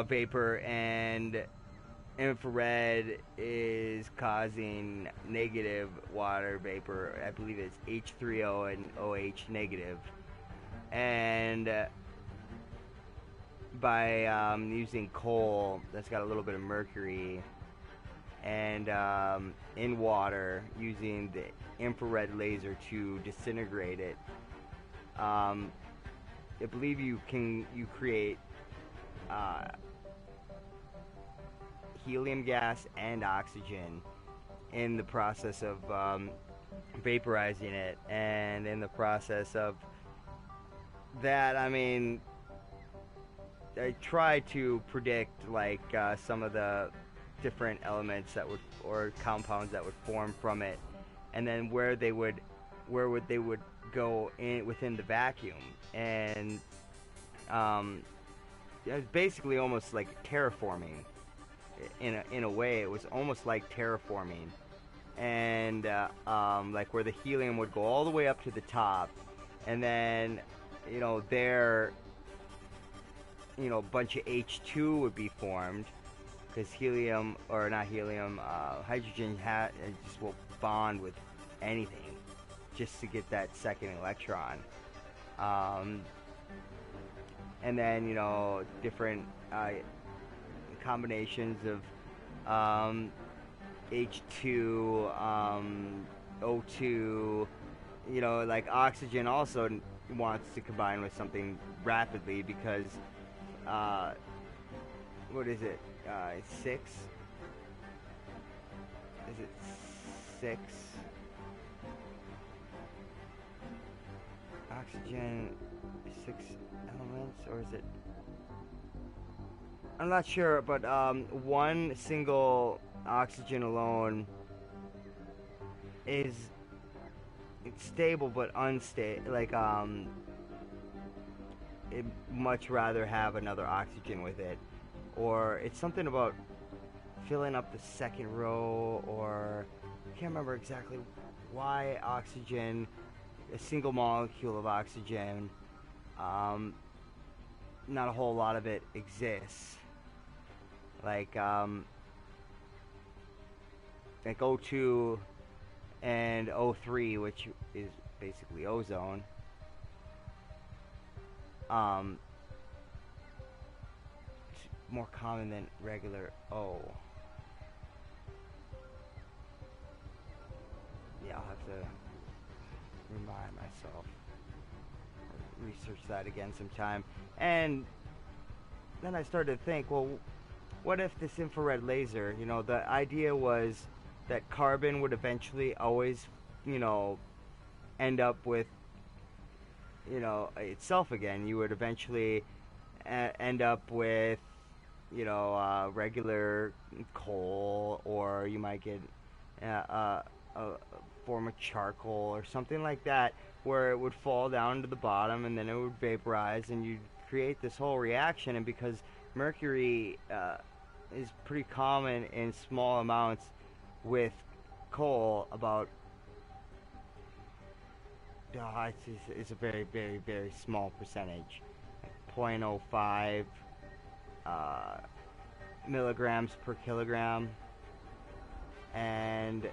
vapor, and infrared is causing negative water vapor. I believe it's H3O and OH negative. And by using coal that's got a little bit of mercury, and in water using the infrared laser to disintegrate it, I believe you create helium gas and oxygen in the process of vaporizing it. And in the process of that, I mean, I tried to predict like some of the different elements that would, or compounds that would form from it, and then where they would go in within the vacuum. And it was basically almost like terraforming. In a way, it was almost like terraforming, and like where the helium would go all the way up to the top, and then there, a bunch of H2 would be formed, because helium, or not helium, hydrogen just will bond with anything just to get that second electron. And then different combinations of H2, O2, like oxygen also wants to combine with something rapidly, because what is it, 6? Is it 6? Oxygen, 6 elements, or is it? I'm not sure, but one single oxygen alone it's stable but unstable. Like it'd much rather have another oxygen with it, or it's something about filling up the second row, or I can't remember exactly why oxygen, a single molecule of oxygen, not a whole lot of it exists. Like O2 and O3, which is basically ozone. It's more common than regular O. Yeah, I'll have to remind myself, or research that again sometime. And then I started to think, well, what if this infrared laser, the idea was that carbon would eventually always, end up with, itself again. You would eventually end up with, regular coal, or you might get a form of charcoal or something like that, where it would fall down to the bottom and then it would vaporize, and you'd create this whole reaction. And because mercury is pretty common in small amounts with coal, about it's a very, very, very small percentage, like 0.05 milligrams per kilogram, and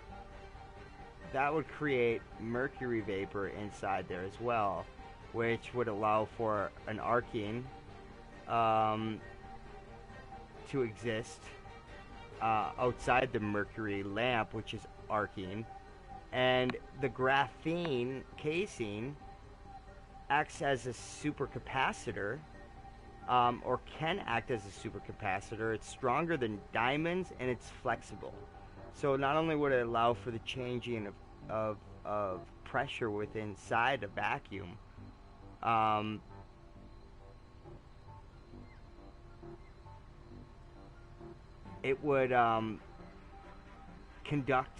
that would create mercury vapor inside there as well, which would allow for an arcing to exist outside the mercury lamp, which is arcing. And the graphene casing acts as a supercapacitor, or can act as a supercapacitor. It's stronger than diamonds, and it's flexible. So not only would it allow for the changing of pressure within inside a vacuum, it would conduct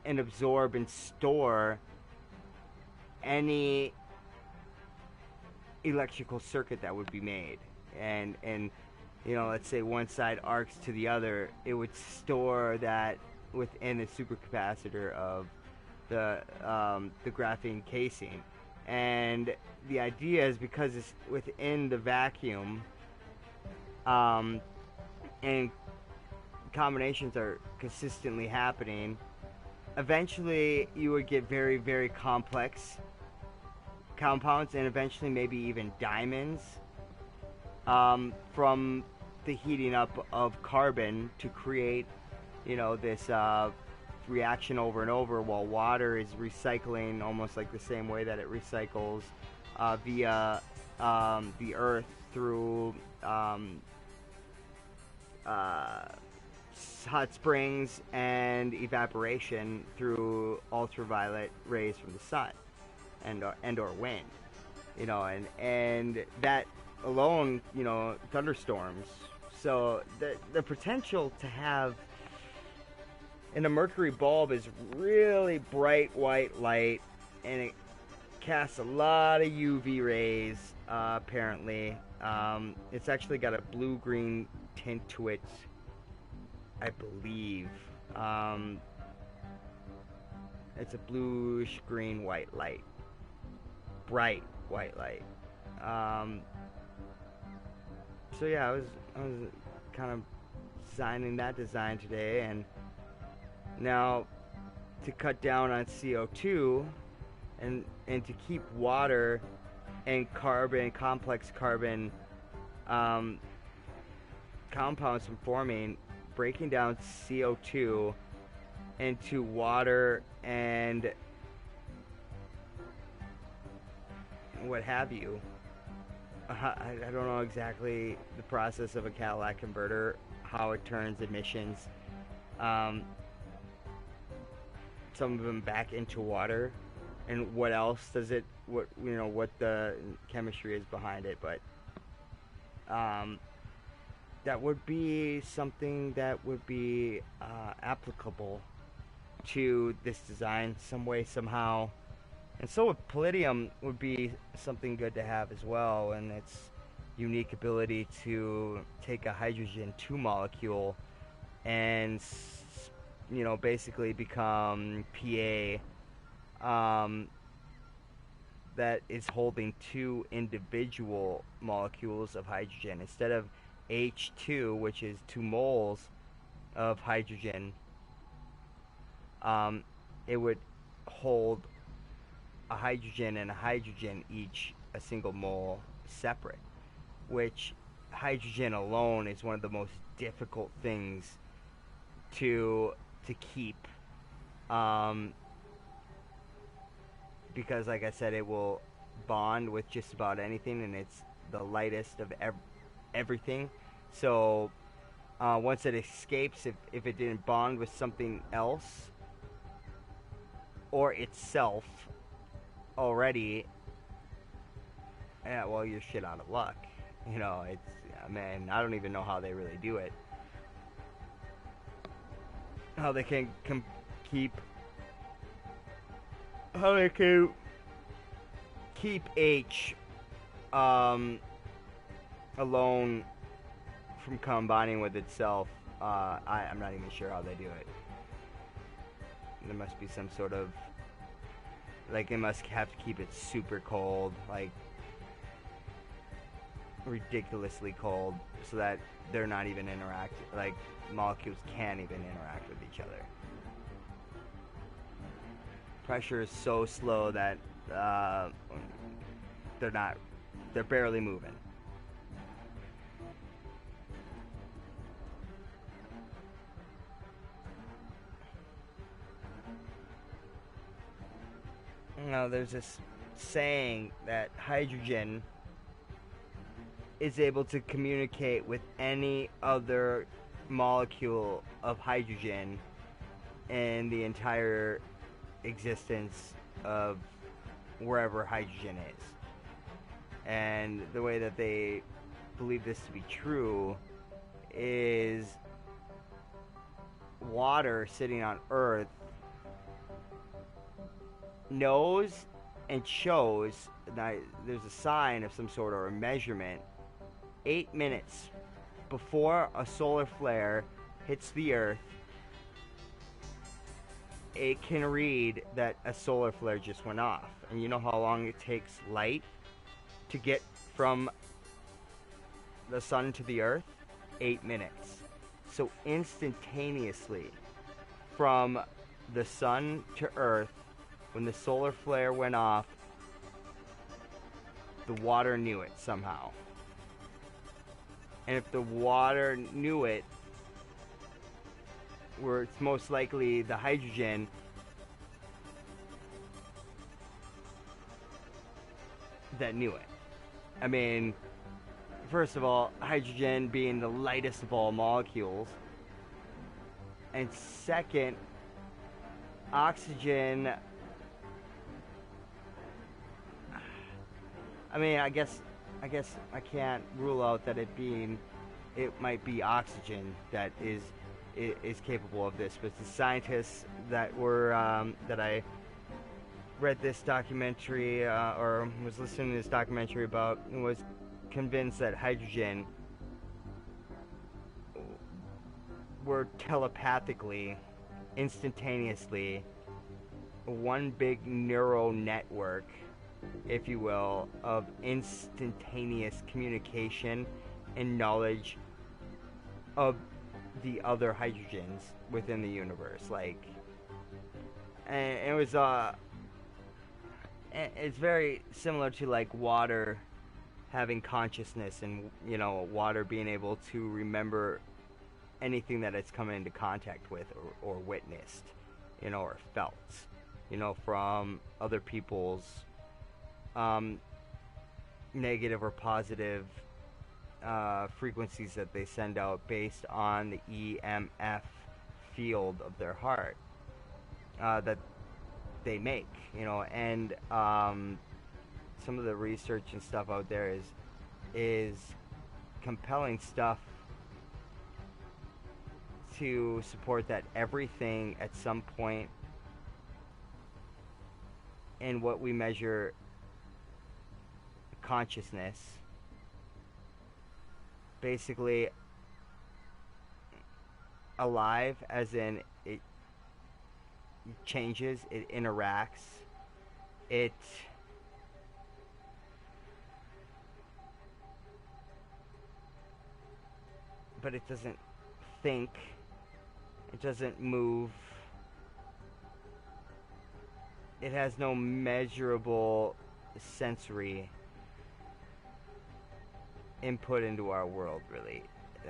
and absorb and store any electrical circuit that would be made. And let's say one side arcs to the other, it would store that within the supercapacitor of the graphene casing. And the idea is because it's within the vacuum, and combinations are consistently happening, eventually you would get very, very complex compounds, and eventually maybe even diamonds, from the heating up of carbon to create, this reaction over and over, while water is recycling almost like the same way that it recycles via the earth through hot springs and evaporation through ultraviolet rays from the sun and or wind, and that alone, thunderstorms. So the potential to have in a mercury bulb is really bright white light, and it casts a lot of UV rays. Apparently, it's actually got a blue-green tint to it, I believe. It's a bluish green white light, bright white light. So yeah, I was kind of designing that design today, and now to cut down on CO2 and to keep water and carbon, complex carbon compounds from forming, breaking down CO2 into water and what have you. I don't know exactly the process of a catalytic converter, how it turns emissions, some of them back into water, and what else does it, what the chemistry is behind it. But that would be something that would be applicable to this design some way, somehow. And so with palladium would be something good to have as well, and its unique ability to take a hydrogen 2 molecule and basically become Pa, that is holding 2 individual molecules of hydrogen instead of H2, which is 2 moles of hydrogen. It would hold a hydrogen and a hydrogen, each a single mole separate, which hydrogen alone is one of the most difficult things to keep, because like I said, it will bond with just about anything, and it's the lightest of everything. So once it escapes, if it didn't bond with something else or itself already, yeah, well, you're shit out of luck. Man, I don't even know how they really do it. How they can keep H alone from combining with itself. I'm not even sure how they do it. There must be some sort of, like, they must have to keep it super cold, like ridiculously cold, so that they're not even like molecules can't even interact with each other. Pressure is so slow that they're barely moving. There's this saying that hydrogen is able to communicate with any other molecule of hydrogen in the entire existence of wherever hydrogen is. And the way that they believe this to be true is water sitting on Earth knows and shows that there's a sign of some sort or a measurement 8 minutes before a solar flare hits the Earth. It can read that a solar flare just went off, And you know how long it takes light to get from the sun to the earth? 8 minutes. So instantaneously, from the sun to earth, when the solar flare went off, the water knew it somehow. And if the water knew it, where it's most likely the hydrogen, that knew it. I mean, first of all, hydrogen being the lightest of all molecules. And second, oxygen, I mean, I guess I can't rule out that it might be oxygen that is capable of this. But the scientists that were that I read this documentary or was listening to this documentary about was convinced that hydrogen were telepathically, instantaneously, one big neural network, if you will, of instantaneous communication and knowledge of the other hydrogens within the universe. Like, and it was it's very similar to like water having consciousness, and you know, water being able to remember anything that it's come into contact with or witnessed, you know, or felt, you know, from other people's negative or positive frequencies that they send out based on the EMF field of their heart that they make, you know. And some of the research and stuff out there is compelling stuff to support that everything at some point in what we measure consciousness basically alive, as in it changes, it interacts, but it doesn't think, it doesn't move, it has no measurable sensory input into our world, really.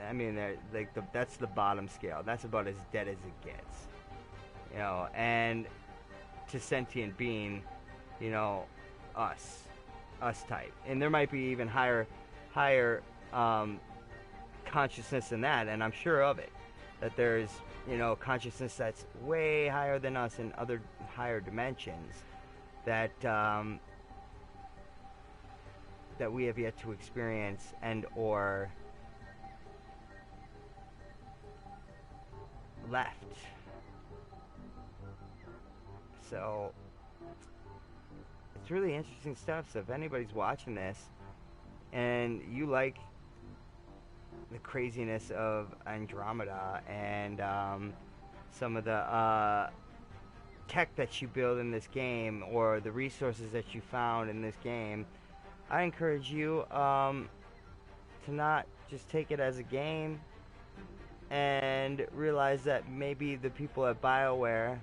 I mean, like that's the bottom scale. That's about as dead as it gets, you know. And to sentient being, you know, us type, and there might be even higher consciousness than that, and I'm sure of it, that there's, you know, consciousness that's way higher than us in other higher dimensions that that we have yet to experience and or left. So it's really interesting stuff. So if anybody's watching this and you like the craziness of Andromeda and some of the tech that you build in this game, or the resources that you found in this game, I encourage you to not just take it as a game and realize that maybe the people at BioWare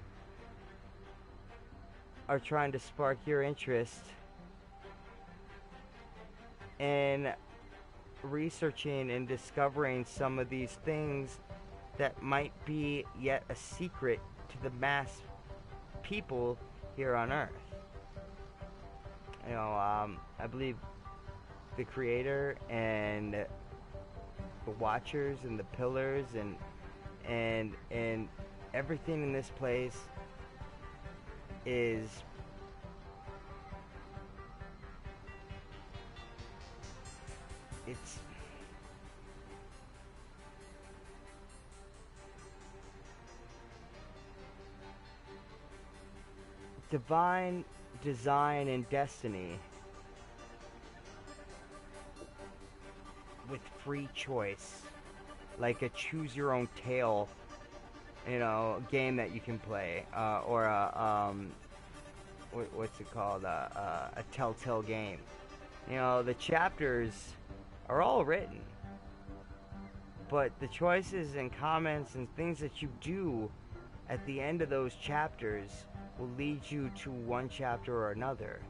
are trying to spark your interest in researching and discovering some of these things that might be yet a secret to the mass people here on Earth. You know, I believe the creator and the watchers and the pillars and everything in this place is it's divine design and destiny with free choice, like a choose your own tale, you know, game that you can play, or a what's it called, a telltale game. You know, the chapters are all written, but the choices and comments and things that you do at the end of those chapters will lead you to one chapter or another.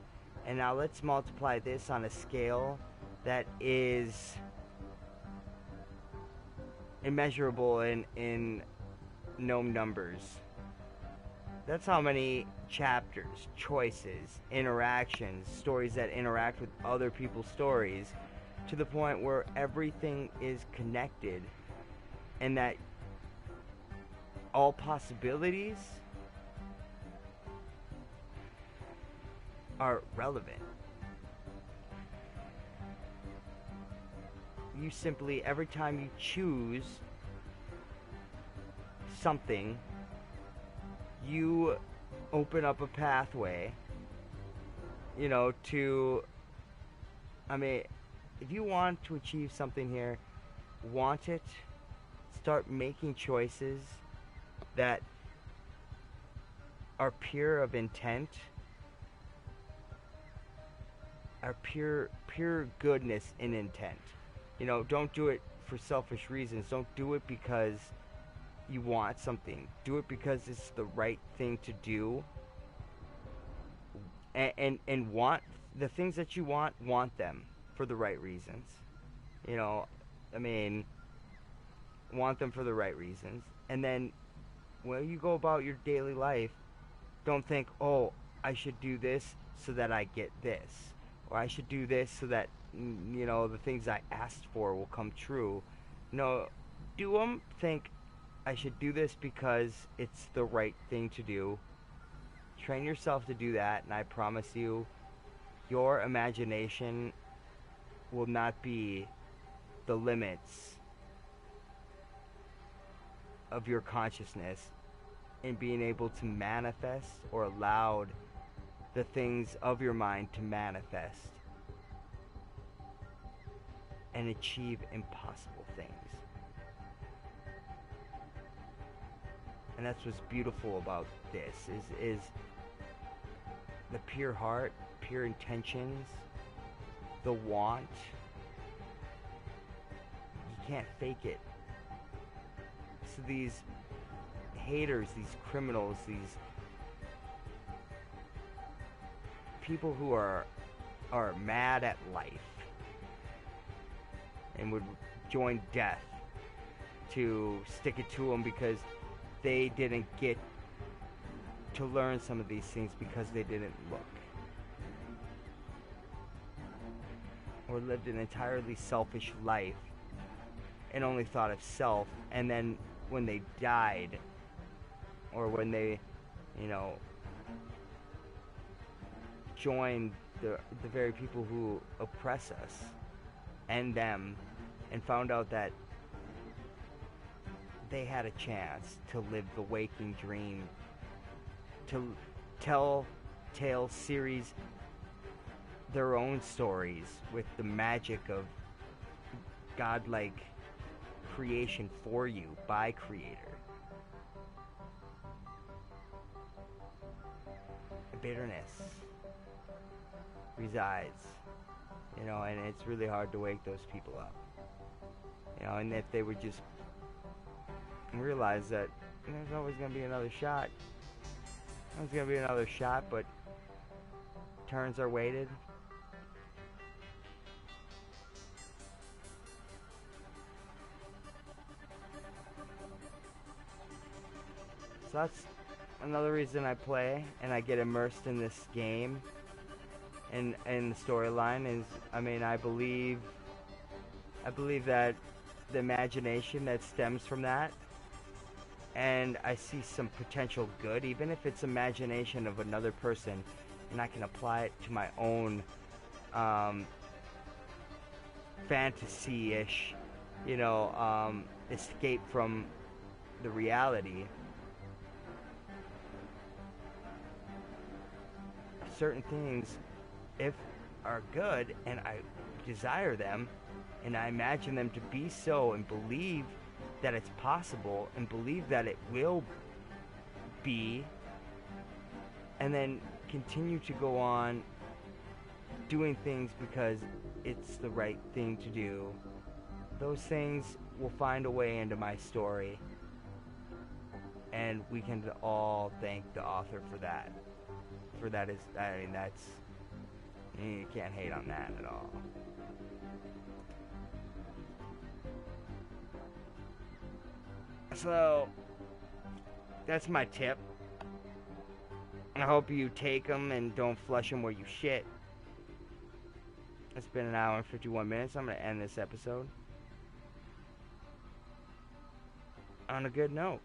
And now let's multiply this on a scale that is immeasurable in known numbers. That's how many chapters, choices, interactions, stories that interact with other people's stories, to the point where everything is connected, and that all possibilities are relevant. You simply, every time you choose something, you open up a pathway, you know, to, I mean, if you want to achieve something here, want it, start making choices that are pure of intent, are pure goodness in intent. You know, don't do it for selfish reasons. Don't do it because you want something. Do it because it's the right thing to do. And want the things that you want them for the right reasons. You know, I mean, want them for the right reasons. And then when you go about your daily life, don't think, oh, I should do this so that I get this. Or I should do this so that, you know, the things I asked for will come true. No, do them. Think, I should do this because it's the right thing to do. Train yourself to do that, and I promise you, your imagination will not be the limits of your consciousness in being able to manifest, or allowed the things of your mind to manifest and achieve impossible things. And that's what's beautiful about this, is the pure heart, pure intentions, the want. You can't fake it. So these haters, these criminals, these people who are mad at life and would join death to stick it to them because they didn't get to learn some of these things because they didn't look, or lived an entirely selfish life and only thought of self. And then when they died, or when they, you know, joined the very people who oppress us and them, and found out that they had a chance to live the waking dream, to tell series their own stories with the magic of godlike creation for you by Creator. Bitterness resides, you know, and it's really hard to wake those people up, you know. And if they would just realize that there's always going to be another shot, there's going to be another shot, but turns are weighted. So that's another reason I play and I get immersed in this game and the storyline. Is, I mean, I believe that the imagination that stems from that, and I see some potential good, even if it's imagination of another person, and I can apply it to my own fantasy-ish, you know, escape from the reality. Certain things, if are good and I desire them and I imagine them to be so, and believe that it's possible and believe that it will be, and then continue to go on doing things because it's the right thing to do, those things will find a way into my story, and we can all thank the author for that. I mean, that's, you can't hate on that at all. So, that's my tip. I hope you take them and don't flush them where you shit. It's been an hour and 51 minutes. I'm going to end this episode on a good note.